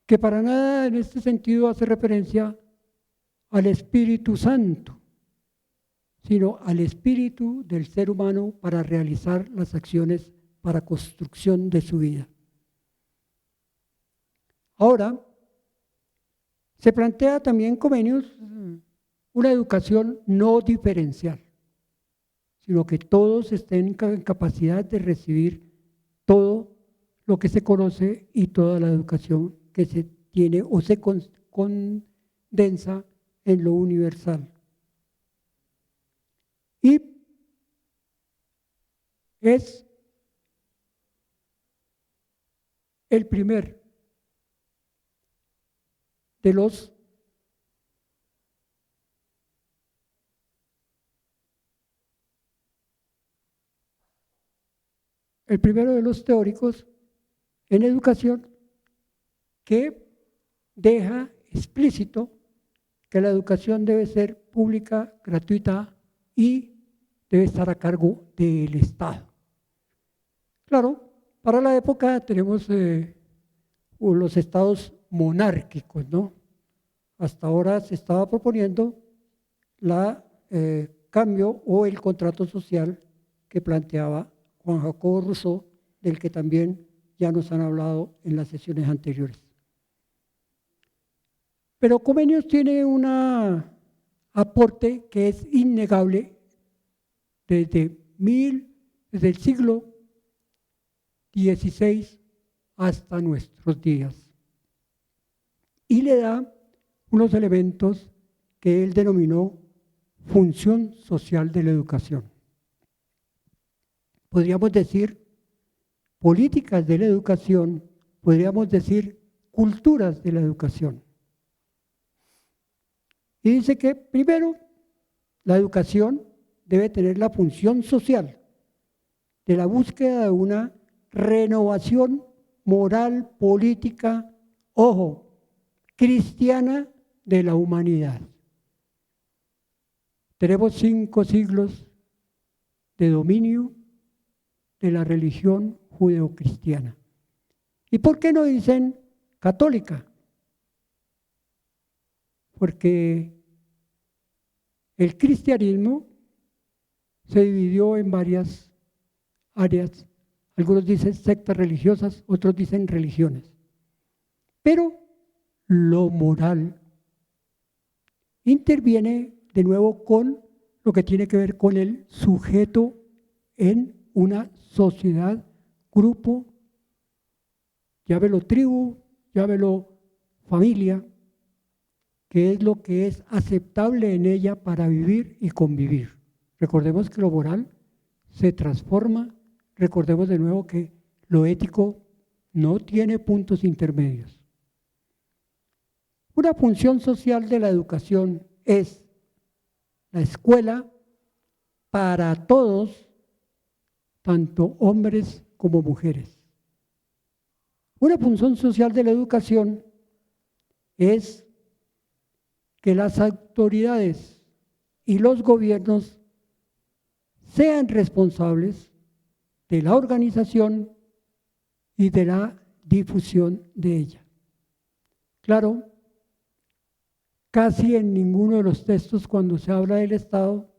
A: que para nada en este sentido hace referencia al Espíritu Santo, sino al espíritu del ser humano para realizar las acciones para construcción de su vida. Ahora, se plantea también Comenius una educación no diferencial, sino que todos estén en capacidad de recibir todo lo que se conoce y toda la educación que se tiene o se condensa en lo universal. Y es el primero de los teóricos en educación que deja explícito que la educación debe ser pública, gratuita y debe estar a cargo del Estado. Claro, para la época tenemos los estados monárquicos, ¿no? Hasta ahora se estaba proponiendo la cambio o el contrato social que planteaba Juan Jacobo Rousseau, del que también ya nos han hablado en las sesiones anteriores. Pero Comenius tiene un aporte que es innegable desde el siglo XVI hasta nuestros días. Y le da unos elementos que él denominó función social de la educación. Podríamos decir políticas de la educación, podríamos decir culturas de la educación. Y dice que primero, la educación debe tener la función social de la búsqueda de una renovación moral, política, ojo, cristiana de la humanidad. Tenemos 5 siglos de dominio de la religión judeocristiana. ¿Y por qué no dicen católica? Porque el cristianismo se dividió en varias áreas. Algunos dicen sectas religiosas, otros dicen religiones. Pero lo moral interviene de nuevo con lo que tiene que ver con el sujeto en una sociedad, grupo, llámelo tribu, llámelo familia, que es lo que es aceptable en ella para vivir y convivir. Recordemos que lo moral se transforma, recordemos de nuevo que lo ético no tiene puntos intermedios. Una función social de la educación es la escuela para todos, tanto hombres como mujeres. Una función social de la educación es que las autoridades y los gobiernos sean responsables de la organización y de la difusión de ella. Claro, casi en ninguno de los textos cuando se habla del Estado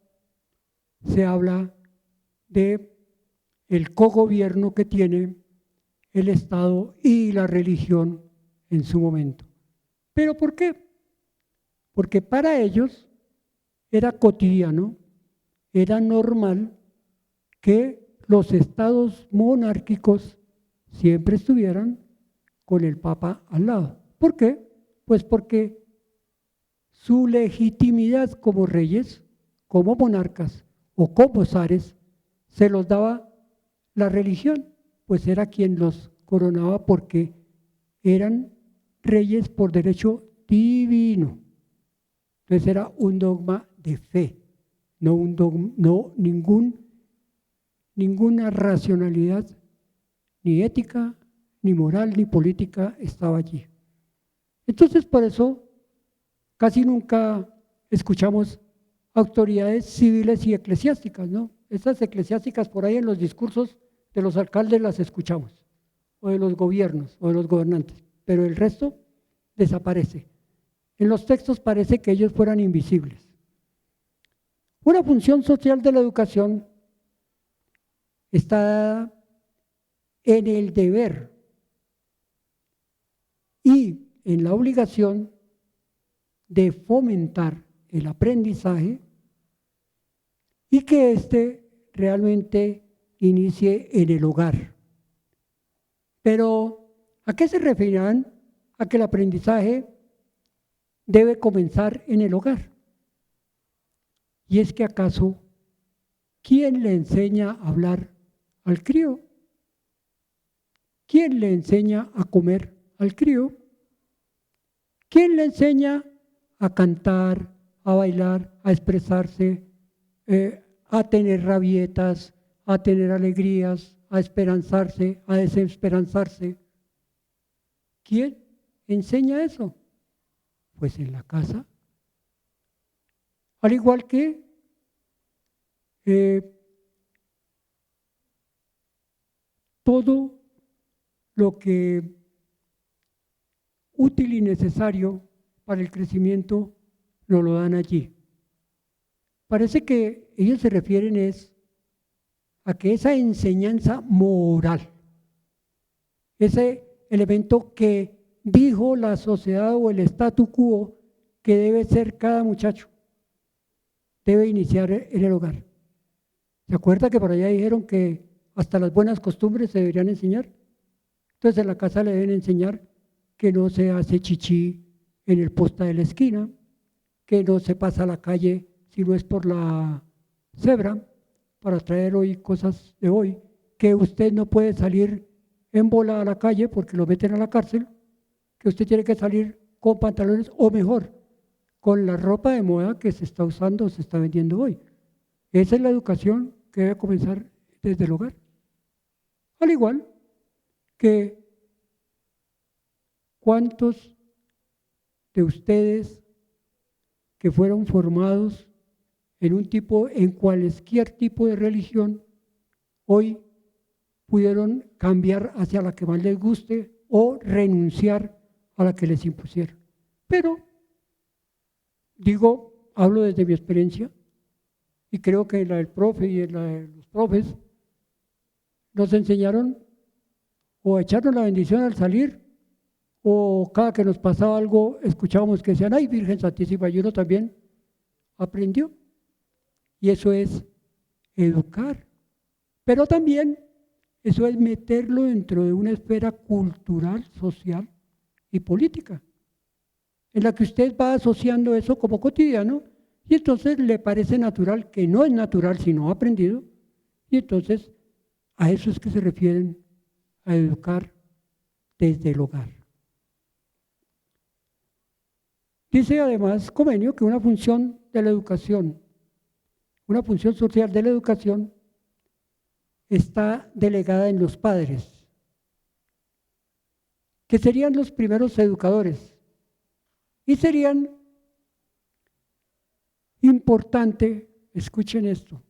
A: se habla de el cogobierno que tiene el Estado y la religión en su momento. ¿Pero por qué? Porque para ellos era cotidiano, era normal que los estados monárquicos siempre estuvieran con el Papa al lado. ¿Por qué? Pues porque su legitimidad como reyes, como monarcas o como zares, se los daba la religión, pues era quien los coronaba porque eran reyes por derecho divino. Entonces era un dogma de fe, no un dogma, no ninguna racionalidad, ni ética, ni moral, ni política estaba allí. Entonces por eso casi nunca escuchamos autoridades civiles y eclesiásticas, ¿no? Estas eclesiásticas por ahí en los discursos de los alcaldes las escuchamos, o de los gobiernos, o de los gobernantes, pero el resto desaparece. En los textos parece que ellos fueran invisibles. Una función social de la educación está dada en el deber y en la obligación de fomentar el aprendizaje y que éste realmente inicie en el hogar. Pero, ¿a qué se referirán? A que el aprendizaje debe comenzar en el hogar. Y es que acaso, ¿quién le enseña a hablar al crío? ¿Quién le enseña a comer al crío? ¿Quién le enseña a cantar, a bailar, a expresarse, a tener rabietas, a tener alegrías, a esperanzarse, a desesperanzarse? ¿Quién enseña eso? Pues en la casa. Al igual que todo lo que útil y necesario para el crecimiento nos lo dan allí. Parece que ellos se refieren a que esa enseñanza moral, ese elemento que dijo la sociedad o el statu quo que debe ser cada muchacho, debe iniciar en el hogar. ¿Se acuerda que por allá dijeron que hasta las buenas costumbres se deberían enseñar? Entonces en la casa le deben enseñar que no se hace chichi en el poste de la esquina, que no se pasa a la calle si no es por la cebra, para traer hoy cosas de hoy, que usted no puede salir en bola a la calle porque lo meten a la cárcel, que usted tiene que salir con pantalones o mejor, con la ropa de moda que se está usando o se está vendiendo hoy. Esa es la educación que debe comenzar desde el hogar. Al igual que ¿cuántos de ustedes que fueron formados en cualquier tipo de religión, hoy pudieron cambiar hacia la que más les guste o renunciar a la que les impusieron. Pero, hablo desde mi experiencia, y creo que en la del profe y en la de los profes, nos enseñaron o a echarnos la bendición al salir, o cada que nos pasaba algo, escuchábamos que decían, ay, Virgen Santísima, y uno también aprendió. Y eso es educar. Pero también eso es meterlo dentro de una esfera cultural, social y política, en la que usted va asociando eso como cotidiano, y entonces le parece natural, que no es natural sino aprendido, y entonces a eso es que se refieren a educar desde el hogar. Dice además Comenio que una función de la educación, una función social de la educación, está delegada en los padres, que serían los primeros educadores, y serían importante, escuchen esto,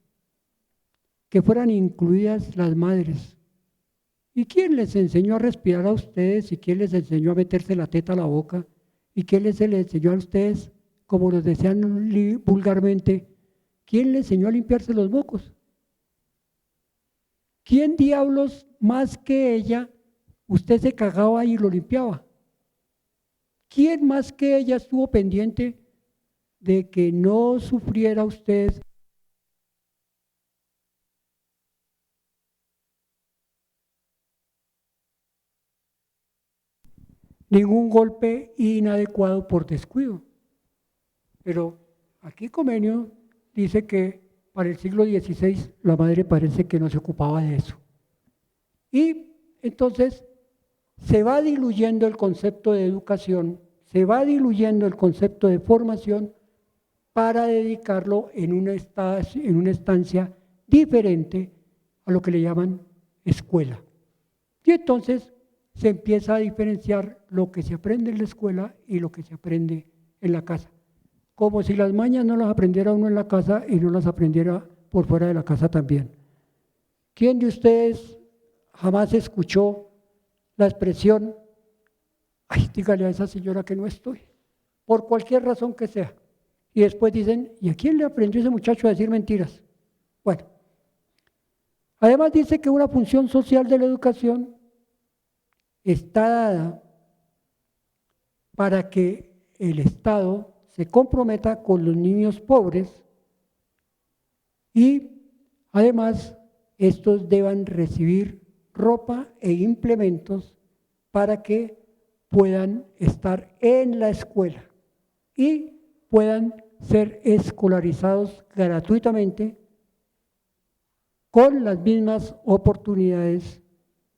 A: que fueran incluidas las madres. ¿Y quién les enseñó a respirar a ustedes? ¿Y quién les enseñó a meterse la teta a la boca? ¿Y quién les enseñó a ustedes, como nos decían vulgarmente, quién les enseñó a limpiarse los mocos? ¿Quién diablos más que ella usted se cagaba y lo limpiaba? ¿Quién más que ella estuvo pendiente de que no sufriera usted ningún golpe inadecuado por descuido? Pero aquí Comenio dice que para el siglo XVI la madre parece que no se ocupaba de eso. Y entonces se va diluyendo el concepto de educación, se va diluyendo el concepto de formación para dedicarlo en una estancia diferente a lo que le llaman escuela. Y entonces se empieza a diferenciar lo que se aprende en la escuela y lo que se aprende en la casa. Como si las mañas no las aprendiera uno en la casa y no las aprendiera por fuera de la casa también. ¿Quién de ustedes jamás escuchó la expresión, ay, dígale a esa señora que no estoy, por cualquier razón que sea? Y después dicen, ¿y a quién le aprendió ese muchacho a decir mentiras? Bueno, además dice que una función social de la educación está dada para que el Estado se comprometa con los niños pobres y además estos deban recibir ropa e implementos para que puedan estar en la escuela y puedan ser escolarizados gratuitamente con las mismas oportunidades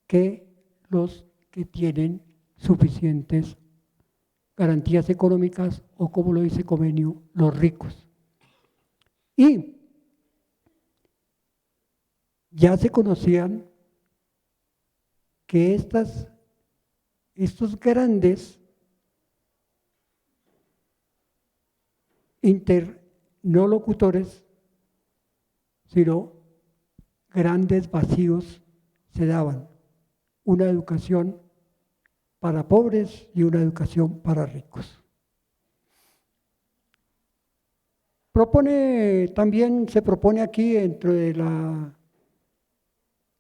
A: que los que tienen suficientes garantías económicas o, como lo dice Comenio, los ricos. Y ya se conocían que estos grandes no locutores, sino grandes vacíos se daban. Una educación para pobres y una educación para ricos. Se propone aquí dentro de la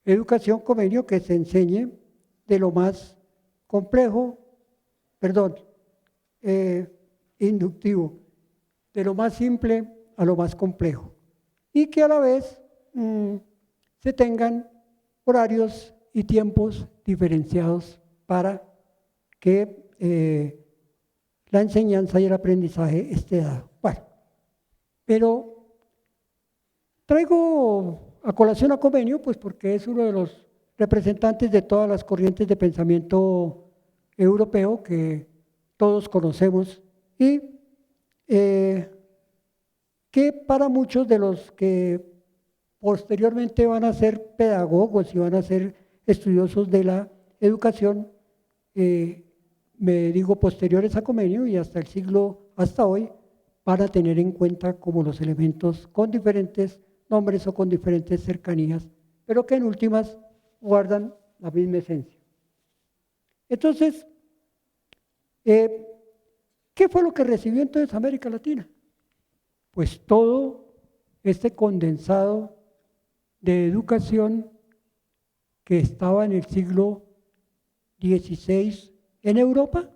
A: educación Comenio que se enseñe de lo más complejo, inductivo, de lo más simple a lo más complejo, y que a la vez se tengan horarios y tiempos diferenciados para que la enseñanza y el aprendizaje esté dado. Bueno, pero traigo a colación a Comenio, pues porque es uno de los representantes de todas las corrientes de pensamiento europeo que todos conocemos y que para muchos de los que posteriormente van a ser pedagogos y van a ser estudiosos de la educación, me digo posteriores a Comenio y hasta hoy, van a tener en cuenta como los elementos con diferentes nombres o con diferentes cercanías, pero que en últimas guardan la misma esencia. Entonces, ¿qué fue lo que recibió entonces América Latina? Pues todo este condensado de educación que estaba en el siglo XVI en Europa.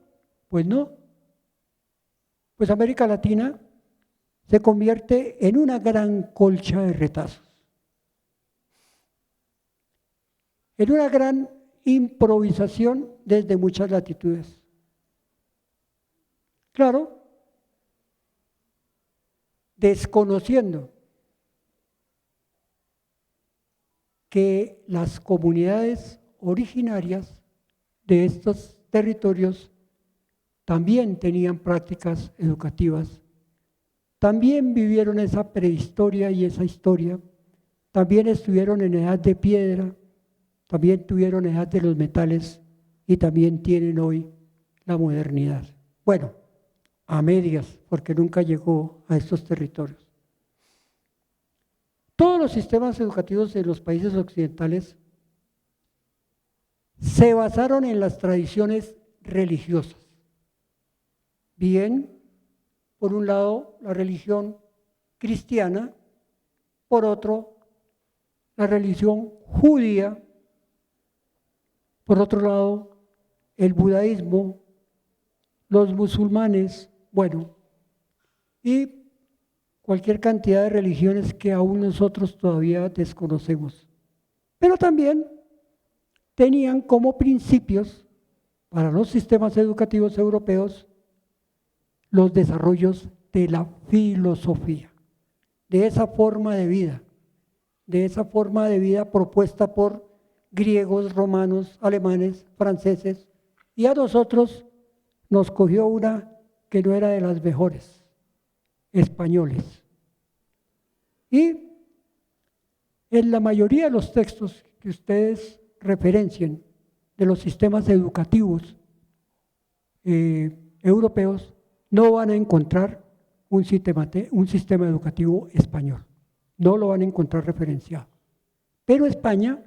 A: Pues no. Pues América Latina se convierte en una gran colcha de retazos, en una gran improvisación desde muchas latitudes. Claro, desconociendo que las comunidades originarias de estos territorios también tenían prácticas educativas, también vivieron esa prehistoria y esa historia, también estuvieron en edad de piedra, también tuvieron edad de los metales y también tienen hoy la modernidad. Bueno, a medias, porque nunca llegó a estos territorios. Todos los sistemas educativos de los países occidentales se basaron en las tradiciones religiosas. Bien, por un lado, la religión cristiana, por otro, la religión judía, por otro lado, el budaísmo, los musulmanes, bueno, y cualquier cantidad de religiones que aún nosotros todavía desconocemos. Pero también tenían como principios para los sistemas educativos europeos los desarrollos de la filosofía, de esa forma de vida propuesta por griegos, romanos, alemanes, franceses, y a nosotros nos cogió una que no era de las mejores, españoles. Y en la mayoría de los textos que ustedes referencien de los sistemas educativos europeos, no van a encontrar un sistema educativo español, no lo van a encontrar referenciado. Pero España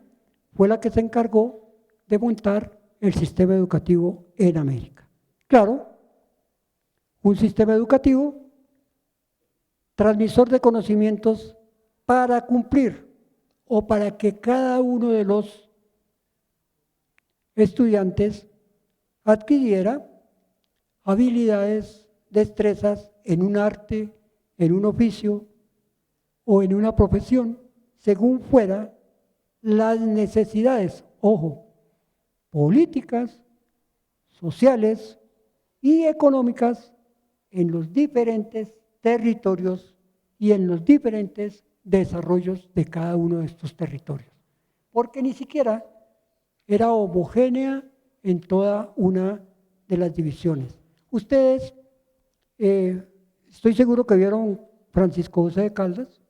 A: fue la que se encargó de montar el sistema educativo en América. Claro, un sistema educativo transmisor de conocimientos para cumplir o para que cada uno de los estudiantes adquiriera habilidades, destrezas en un arte, en un oficio o en una profesión, según fuera las necesidades, ojo, políticas, sociales y económicas en los diferentes territorios y en los diferentes desarrollos de cada uno de estos territorios. Porque ni siquiera era homogénea en toda una de las divisiones. Ustedes, estoy seguro que vieron Francisco José de Caldas,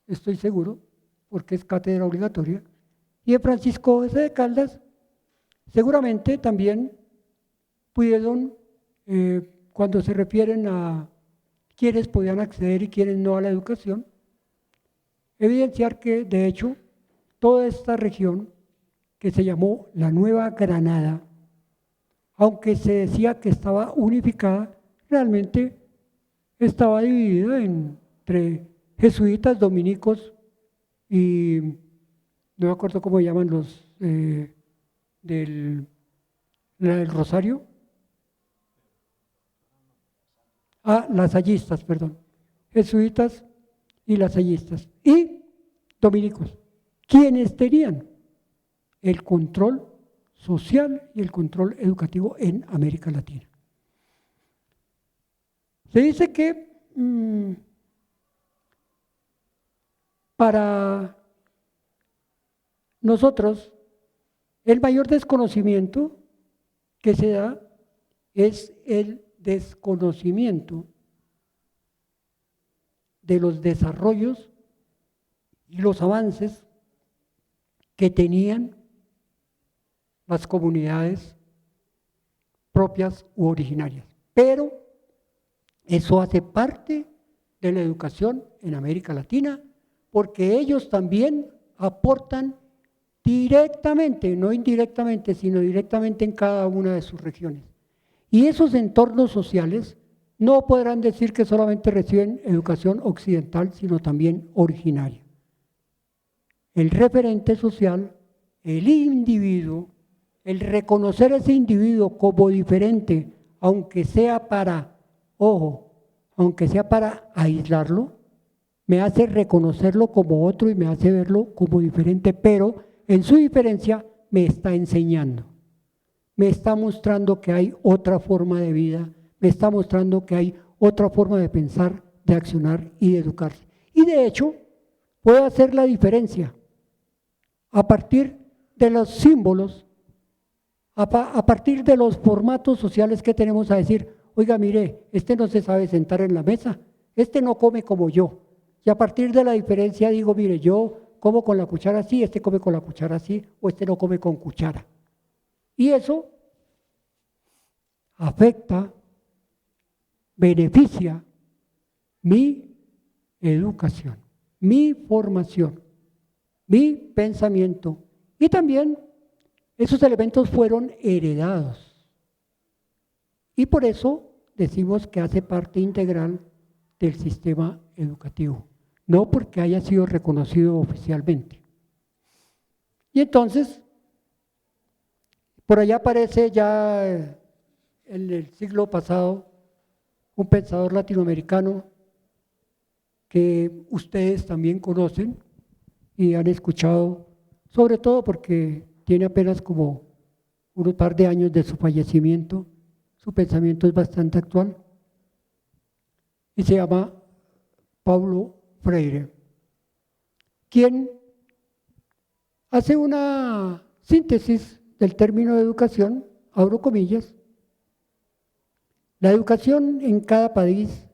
A: estoy seguro, porque es cátedra obligatoria, y en Francisco José de Caldas seguramente también pudieron, cuando se refieren a quienes podían acceder y quienes no a la educación, evidenciar que, de hecho, toda esta región, que se llamó la Nueva Granada, aunque se decía que estaba unificada, realmente estaba dividida entre jesuitas, dominicos y no me acuerdo cómo llaman los del Rosario. Lasallistas, perdón. Jesuitas y lasallistas. Y dominicos, quienes tenían el control social y el control educativo en América Latina. Se dice que para nosotros el mayor desconocimiento que se da es el desconocimiento de los desarrollos y los avances que tenían las comunidades propias u originarias. Pero Eso hace parte de la educación en América Latina, porque ellos también aportan directamente, no indirectamente, sino directamente en cada una de sus regiones. Y esos entornos sociales no podrán decir que solamente reciben educación occidental, sino también originaria. El referente social, el individuo, el reconocer a ese individuo como diferente, aunque sea para, ojo, aunque sea para aislarlo, me hace reconocerlo como otro y me hace verlo como diferente, pero en su diferencia me está enseñando, me está mostrando que hay otra forma de vida, me está mostrando que hay otra forma de pensar, de accionar y de educarse. Y de hecho, puedo hacer la diferencia a partir de los símbolos, a partir de los formatos sociales que tenemos a decir, oiga, mire, este no se sabe sentar en la mesa, este no come como yo. Y a partir de la diferencia digo, mire, yo como con la cuchara así, este come con la cuchara así, o este no come con cuchara. Y eso afecta, beneficia mi educación, mi formación, mi pensamiento. Y también esos elementos fueron heredados. Y por eso decimos que hace parte integral del sistema educativo, no porque haya sido reconocido oficialmente. Y entonces, por allá aparece ya en el siglo pasado un pensador latinoamericano que ustedes también conocen y han escuchado, sobre todo porque tiene apenas como unos par de años de su fallecimiento, su pensamiento es bastante actual, y se llama Paulo Freire, quien hace una síntesis del término de educación, abro comillas. La educación en cada país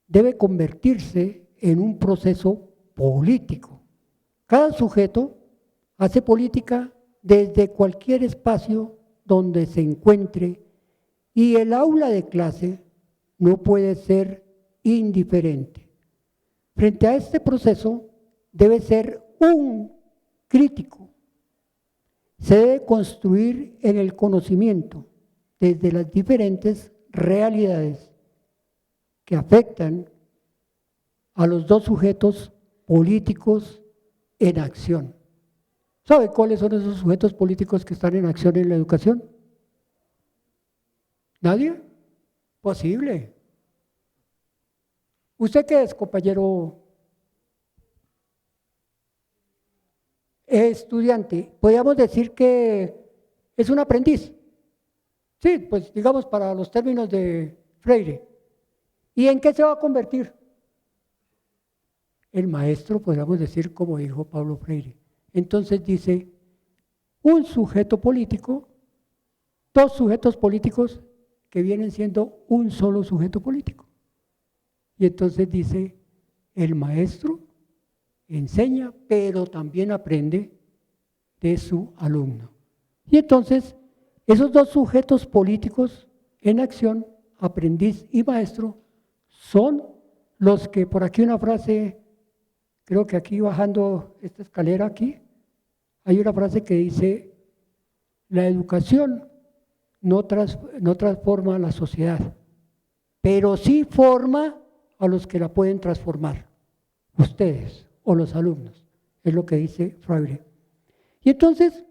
A: debe convertirse en un proceso político. Cada sujeto hace política desde cualquier espacio donde se encuentre y el aula de clase no puede ser indiferente. Frente a este proceso debe ser un crítico. Se debe construir en el conocimiento desde las diferentes realidades que afectan a los dos sujetos políticos en acción. ¿Sabe cuáles son esos sujetos políticos que están en acción en la educación? ¿Nadie? Posible. ¿Usted qué es, compañero? Es estudiante. Podríamos decir que es un aprendiz. Sí, pues digamos para los términos de Freire. ¿Y en qué se va a convertir? El maestro, podríamos decir, como dijo Paulo Freire. Entonces dice, un sujeto político, dos sujetos políticos que vienen siendo un solo sujeto político. Y entonces dice, el maestro enseña, pero también aprende de su alumno. Y entonces, esos dos sujetos políticos en acción, aprendiz y maestro, son los que, por aquí una frase, creo que aquí bajando esta escalera aquí, hay una frase que dice, la educación no transforma a la sociedad, pero sí forma a los que la pueden transformar, ustedes o los alumnos, es lo que dice Freire. Y entonces,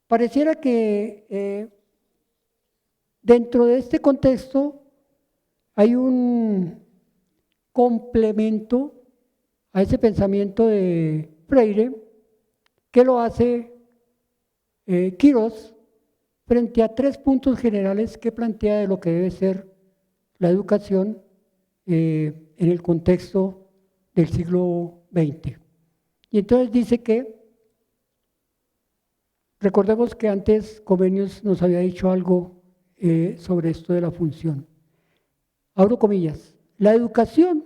A: pareciera que dentro de este contexto hay un complemento a ese pensamiento de Freire que lo hace Quirós frente a tres puntos generales que plantea de lo que debe ser la educación en el contexto del siglo XX. Y entonces dice que, recordemos que antes Comenius nos había dicho algo sobre esto de la función. Abro comillas, la educación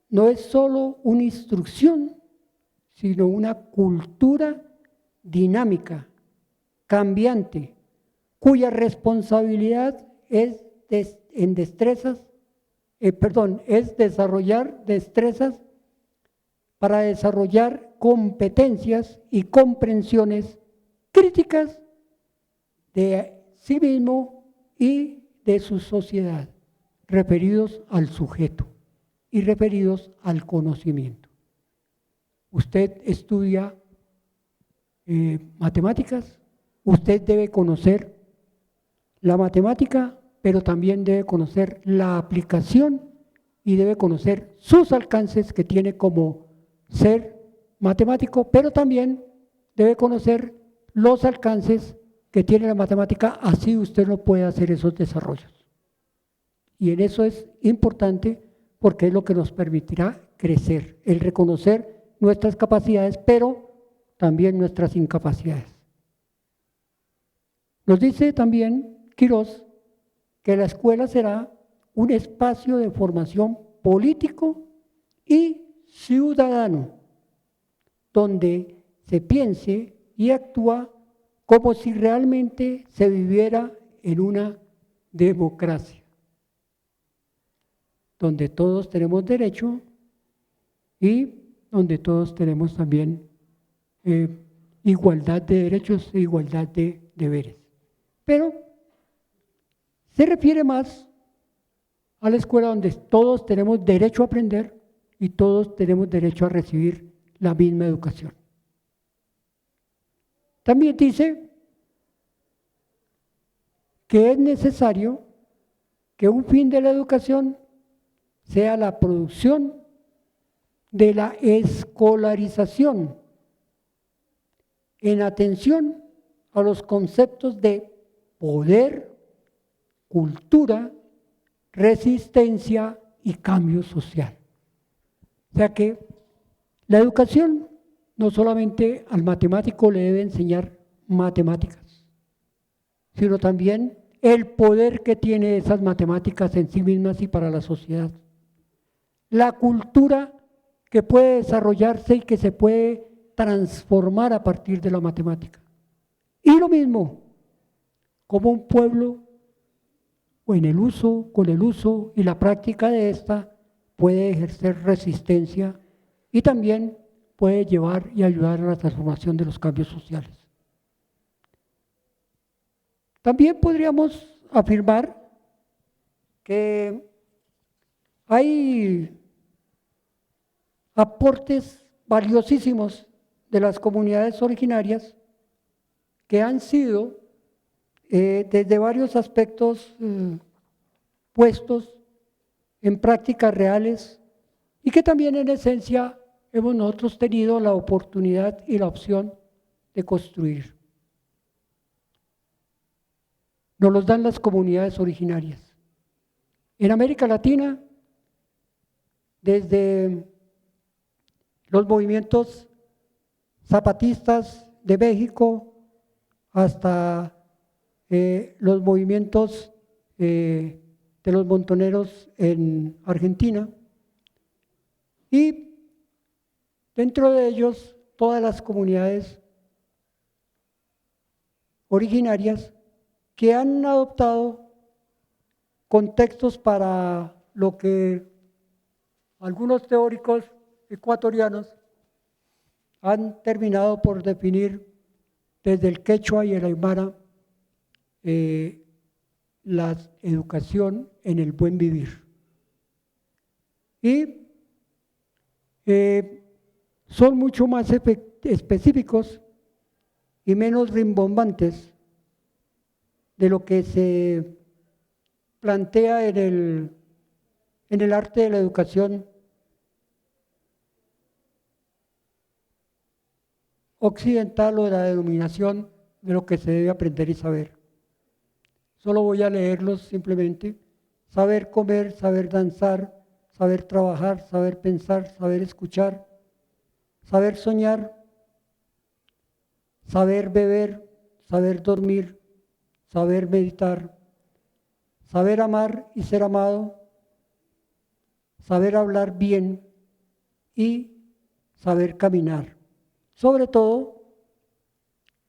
A: no es solo una instrucción, sino una cultura dinámica, cambiante, cuya responsabilidad es en destrezas, es desarrollar destrezas para desarrollar competencias y comprensiones críticas de sí mismo y de su sociedad, referidos al sujeto y referidos al conocimiento. Usted estudia matemáticas, usted debe conocer la matemática, pero también debe conocer la aplicación y debe conocer sus alcances que tiene como ser matemático, pero también debe conocer los alcances que tiene la matemática, así usted no puede hacer esos desarrollos. Y en eso es importante porque es lo que nos permitirá crecer, el reconocer nuestras capacidades, pero también nuestras incapacidades. Nos dice también Quirós que la escuela será un espacio de formación político y ciudadano, donde se piense y actúa como si realmente se viviera en una democracia, donde todos tenemos derecho y donde todos tenemos también igualdad de derechos e igualdad de deberes. Pero se refiere más a la escuela donde todos tenemos derecho a aprender y todos tenemos derecho a recibir la misma educación. También dice que es necesario que un fin de la educación sea la producción de la escolarización en atención a los conceptos de poder, cultura, resistencia y cambio social. O sea que la educación no solamente al matemático le debe enseñar matemáticas, sino también el poder que tiene esas matemáticas en sí mismas y para la sociedad. La cultura que puede desarrollarse y que se puede transformar a partir de la matemática. Y lo mismo, como un pueblo, con el uso y la práctica de esta, puede ejercer resistencia y también puede llevar y ayudar a la transformación de los cambios sociales. También podríamos afirmar que hay aportes valiosísimos de las comunidades originarias que han sido desde varios aspectos puestos en prácticas reales y que también en esencia hemos nosotros tenido la oportunidad y la opción de construir. Nos los dan las comunidades originarias. En América Latina, desde los movimientos zapatistas de México hasta los movimientos de los montoneros en Argentina, y dentro de ellos todas las comunidades originarias que han adoptado contextos para lo que algunos teóricos ecuatorianos han terminado por definir desde el quechua y el aymara la educación en el buen vivir. Y son mucho más específicos y menos rimbombantes de lo que se plantea en el arte de la educación occidental o de la denominación de lo que se debe aprender y saber. Solo voy a leerlos simplemente: saber comer, saber danzar, saber trabajar, saber pensar, saber escuchar, saber soñar, saber beber, saber dormir, saber meditar, saber amar y ser amado, saber hablar bien y saber caminar. Sobre todo,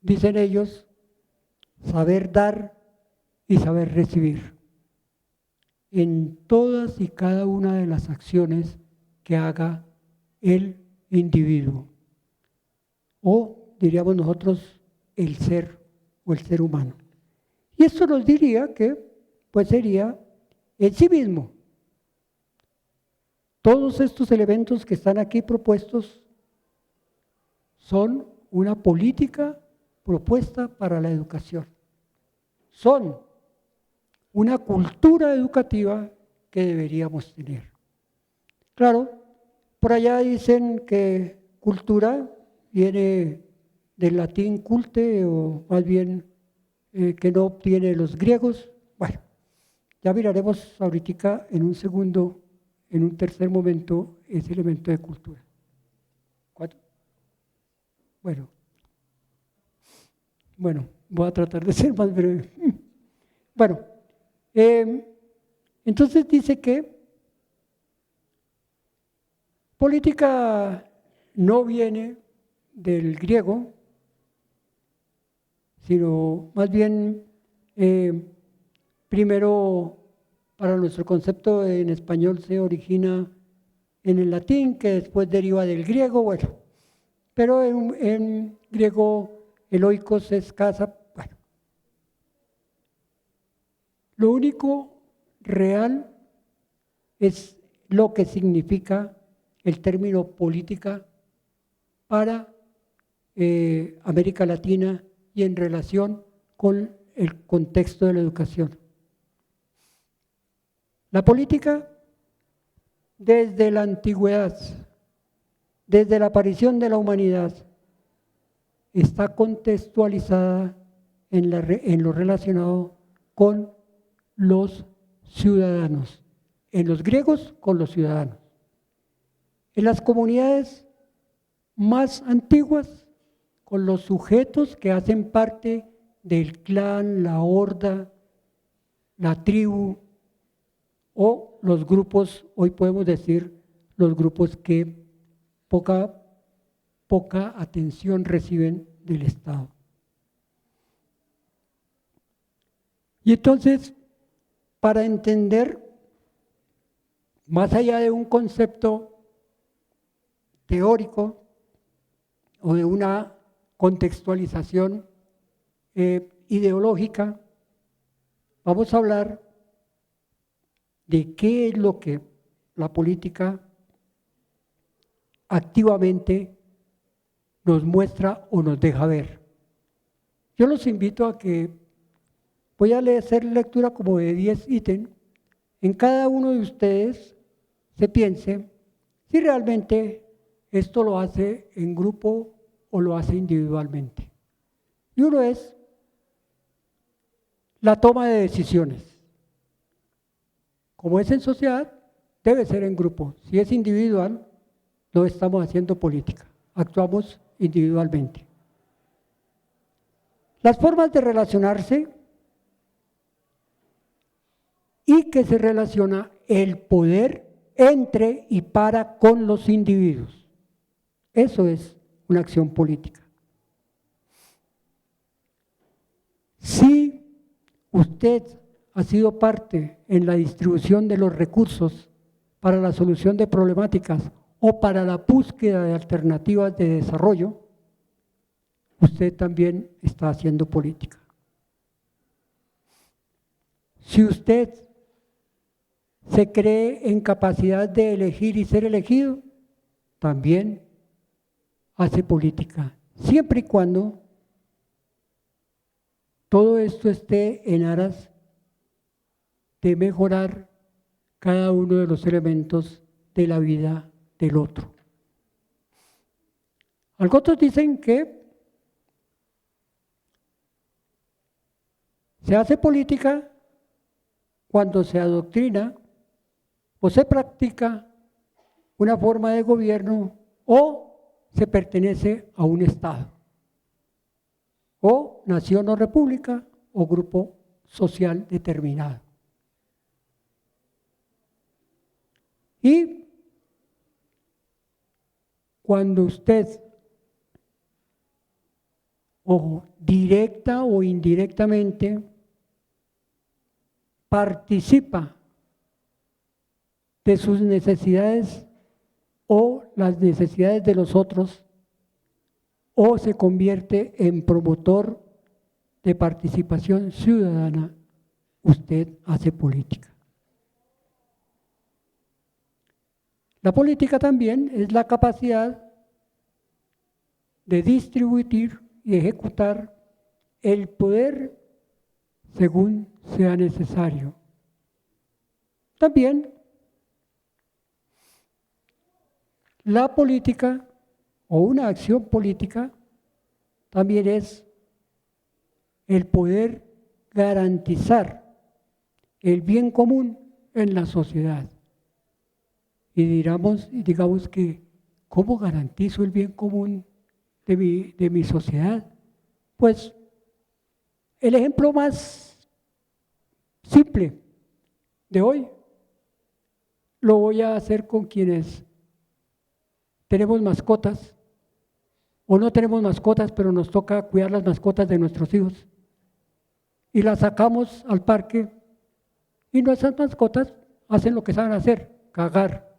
A: dicen ellos, saber dar y saber recibir. en todas y cada una de las acciones que haga el individuo, o diríamos nosotros el ser o el ser humano. Y esto nos diría que pues sería el civismo. Todos estos elementos que están aquí propuestos son una política propuesta para la educación. Son una cultura educativa que deberíamos tener. Claro, por allá dicen que cultura viene del latín culte, o más bien que no obtiene los griegos. Bueno, ya miraremos ahorita en un segundo, en un tercer momento, ese elemento de cultura. ¿Cuánto? Bueno, voy a tratar de ser más breve. Bueno, entonces dice que política no viene del griego, sino más bien, primero, para nuestro concepto en español se origina en el latín, que después deriva del griego, bueno, pero en griego el oikos es casa, bueno. Lo único real es lo que significa el término política para América Latina y en relación con el contexto de la educación. La política, desde la antigüedad, desde la aparición de la humanidad, está contextualizada en lo relacionado con los ciudadanos. En los griegos, con los ciudadanos. En las comunidades más antiguas, con los sujetos que hacen parte del clan, la horda, la tribu, o los grupos, hoy podemos decir, los grupos que poca atención reciben del Estado. Y entonces, para entender, más allá de un concepto teórico o de una contextualización ideológica, vamos a hablar de qué es lo que la política activamente nos muestra o nos deja ver. Yo los invito a que voy a hacer lectura como de 10 ítems. En cada uno de ustedes se piense si realmente esto lo hace en grupo o lo hace individualmente. Y uno es la toma de decisiones. Como es en sociedad, debe ser en grupo. Si es individual, no estamos haciendo política, actuamos individualmente. Las formas de relacionarse y que se relaciona el poder entre y para con los individuos. Eso es una acción política. Si usted ha sido parte en la distribución de los recursos para la solución de problemáticas o para la búsqueda de alternativas de desarrollo, usted también está haciendo política. Si usted se cree en capacidad de elegir y ser elegido, también hace política, siempre y cuando todo esto esté en aras de mejorar cada uno de los elementos de la vida del otro. Algunos dicen que se hace política cuando se adoctrina o se practica una forma de gobierno o se pertenece a un Estado, o nación o república o grupo social determinado. Y cuando usted, ojo, directa o indirectamente, participa de sus necesidades o las necesidades de los otros, o se convierte en promotor de participación ciudadana, usted hace política. La política también es la capacidad de distribuir y ejecutar el poder según sea necesario. También la política o una acción política también es el poder garantizar el bien común en la sociedad. Y digamos que, ¿cómo garantizo el bien común de mi sociedad? Pues el ejemplo más simple de hoy lo voy a hacer con quienes tenemos mascotas o no tenemos mascotas, pero nos toca cuidar las mascotas de nuestros hijos. Y las sacamos al parque y nuestras mascotas hacen lo que saben hacer, cagar.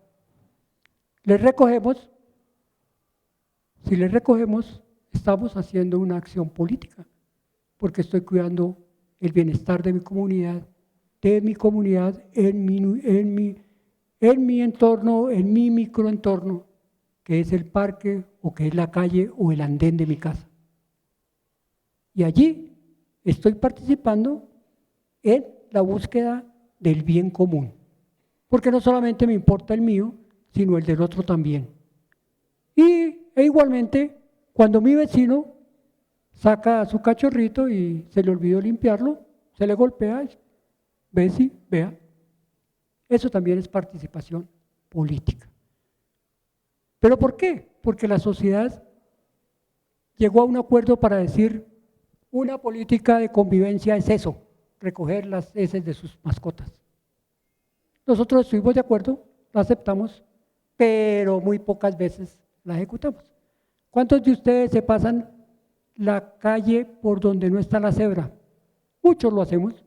A: Les recogemos. Si les recogemos, estamos haciendo una acción política, porque estoy cuidando el bienestar de mi comunidad, en mi entorno, en mi microentorno, que es el parque o que es la calle o el andén de mi casa. Y allí estoy participando en la búsqueda del bien común, porque no solamente me importa el mío, sino el del otro también. E igualmente, cuando mi vecino saca a su cachorrito y se le olvidó limpiarlo, se le golpea, vea. Eso también es participación política. ¿Pero por qué? Porque la sociedad llegó a un acuerdo para decir, una política de convivencia es eso, recoger las heces de sus mascotas. Nosotros estuvimos de acuerdo, la aceptamos, pero muy pocas veces la ejecutamos. ¿Cuántos de ustedes se pasan la calle por donde no está la cebra? Muchos lo hacemos,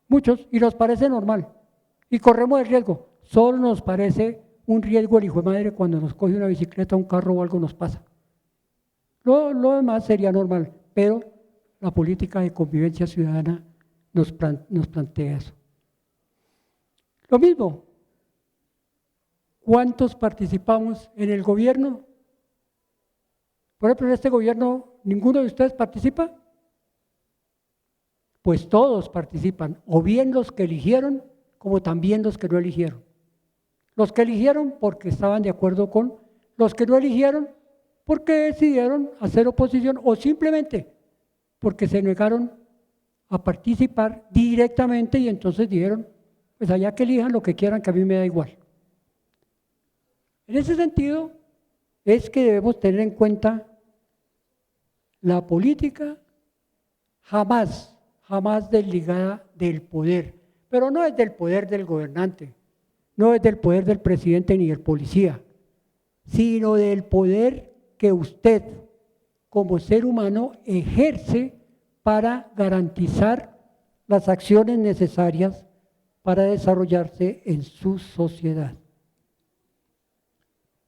A: muchos, y nos parece normal, y corremos el riesgo. Solo nos parece un riesgo el hijo de madre cuando nos coge una bicicleta, un carro o algo nos pasa. Lo demás sería normal, pero la política de convivencia ciudadana nos plantea eso. Lo mismo, ¿cuántos participamos en el gobierno? Por ejemplo, en este gobierno, ¿ninguno de ustedes participa? Pues todos participan, o bien los que eligieron, como también los que no eligieron. Los que eligieron porque estaban de acuerdo con, los que no eligieron porque decidieron hacer oposición o simplemente porque se negaron a participar directamente y entonces dijeron, pues allá que elijan lo que quieran, que a mí me da igual. En ese sentido es que debemos tener en cuenta la política jamás desligada del poder, pero no es del poder del gobernante, no es del poder del presidente ni del policía, sino del poder que usted como ser humano ejerce para garantizar las acciones necesarias para desarrollarse en su sociedad.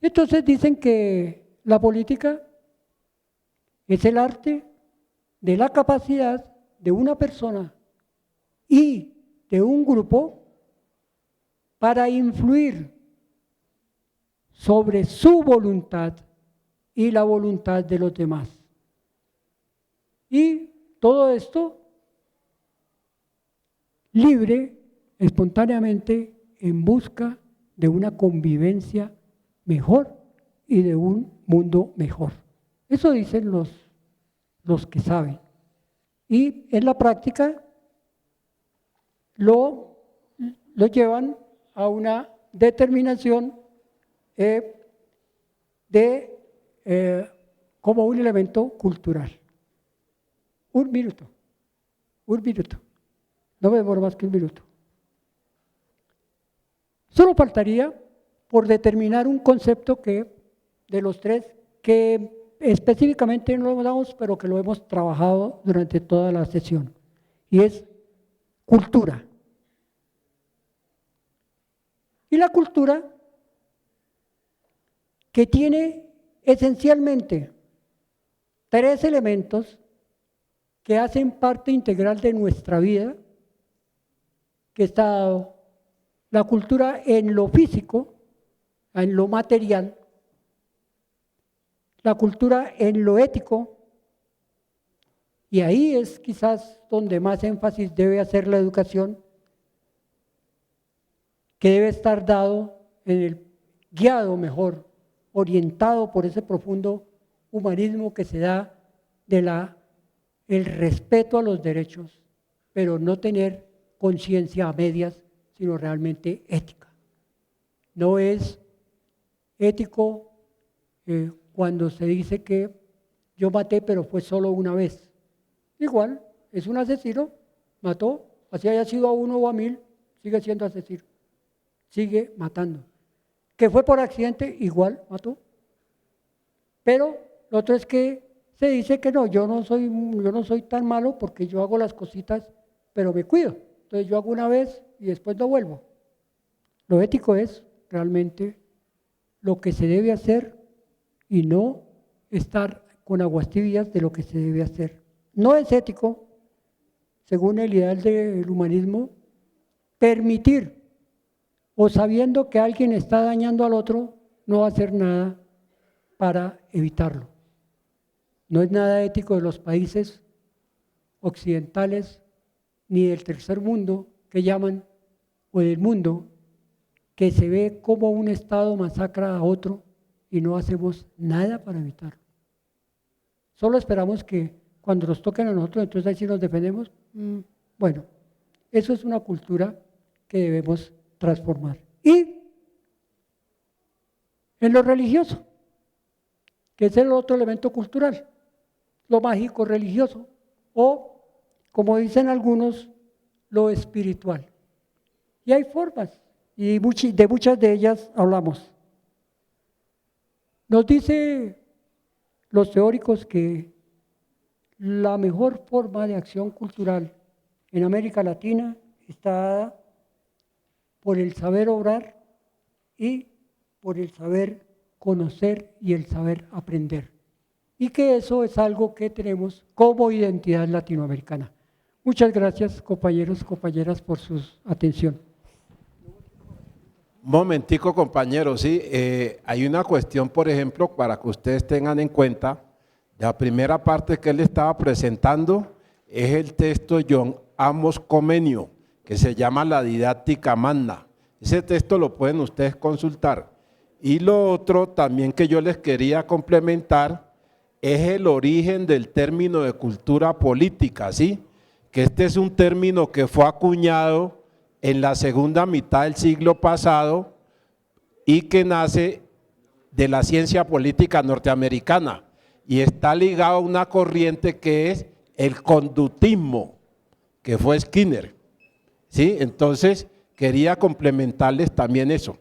A: Entonces dicen que la política es el arte de la capacidad de una persona y de un grupo para influir sobre su voluntad y la voluntad de los demás. Y todo esto libre, espontáneamente, en busca de una convivencia mejor y de un mundo mejor. Eso dicen los que saben. Y en la práctica lo llevan a una determinación como un elemento cultural. Un minuto, no me demoro más que un minuto. Solo faltaría por determinar un concepto de los tres, que específicamente no lo damos, pero que lo hemos trabajado durante toda la sesión, y es cultura. Y la cultura, que tiene esencialmente tres elementos que hacen parte integral de nuestra vida, que está la cultura en lo físico, en lo material, la cultura en lo ético, y ahí es quizás donde más énfasis debe hacer la educación, que debe estar dado en el guiado mejor, orientado por ese profundo humanismo que se da de el respeto a los derechos, pero no tener conciencia a medias, sino realmente ética. No es ético cuando se dice que yo maté, pero fue solo una vez. Igual, es un asesino, mató, así haya sido a 1 o a 1000, sigue siendo asesino, sigue matando. Que fue por accidente, igual mató. Pero lo otro es que se dice que no, yo no soy tan malo porque yo hago las cositas, pero me cuido. Entonces yo hago una vez y después no vuelvo. Lo ético es realmente lo que se debe hacer y no estar con aguas tibias de lo que se debe hacer. No es ético, según el ideal del humanismo, permitir o sabiendo que alguien está dañando al otro, no hacer nada para evitarlo. No es nada ético de los países occidentales ni del tercer mundo que llaman, o del mundo, que se ve como un Estado masacra a otro y no hacemos nada para evitarlo. Solo esperamos que cuando nos toquen a nosotros, entonces ahí sí nos defendemos. Bueno, eso es una cultura que debemos transformar. Y en lo religioso, que es el otro elemento cultural, lo mágico religioso, o, como dicen algunos, lo espiritual. Y hay formas, y de muchas de ellas hablamos. Nos dice los teóricos que la mejor forma de acción cultural en América Latina está dada por el saber obrar y por el saber conocer y el saber aprender. Y que eso es algo que tenemos como identidad latinoamericana. Muchas gracias, compañeros, compañeras, por su atención.
B: Un momentico, compañeros, sí, hay una cuestión, por ejemplo, para que ustedes tengan en cuenta. La primera parte que él estaba presentando es el texto de John Amos Comenio, que se llama La Didáctica Magna. Ese texto lo pueden ustedes consultar. Y lo otro también que yo les quería complementar es el origen del término de cultura política, ¿sí? Que este es un término que fue acuñado en la segunda mitad del siglo pasado y que nace de la ciencia política norteamericana y está ligado a una corriente que es el conductismo, que fue Skinner, ¿sí? Entonces quería complementarles también eso,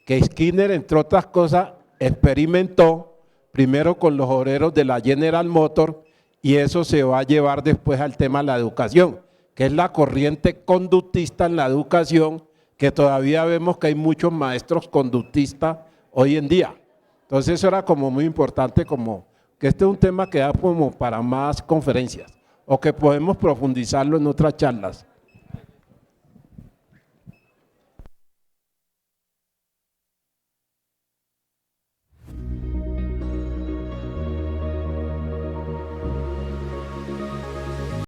B: que Skinner, entre otras cosas, experimentó primero con los obreros de la General Motors y eso se va a llevar después al tema de la educación, que es la corriente conductista en la educación, que todavía vemos que hay muchos maestros conductistas hoy en día. Entonces eso era como muy importante, como que este es un tema que da como para más conferencias o que podemos profundizarlo en otras charlas.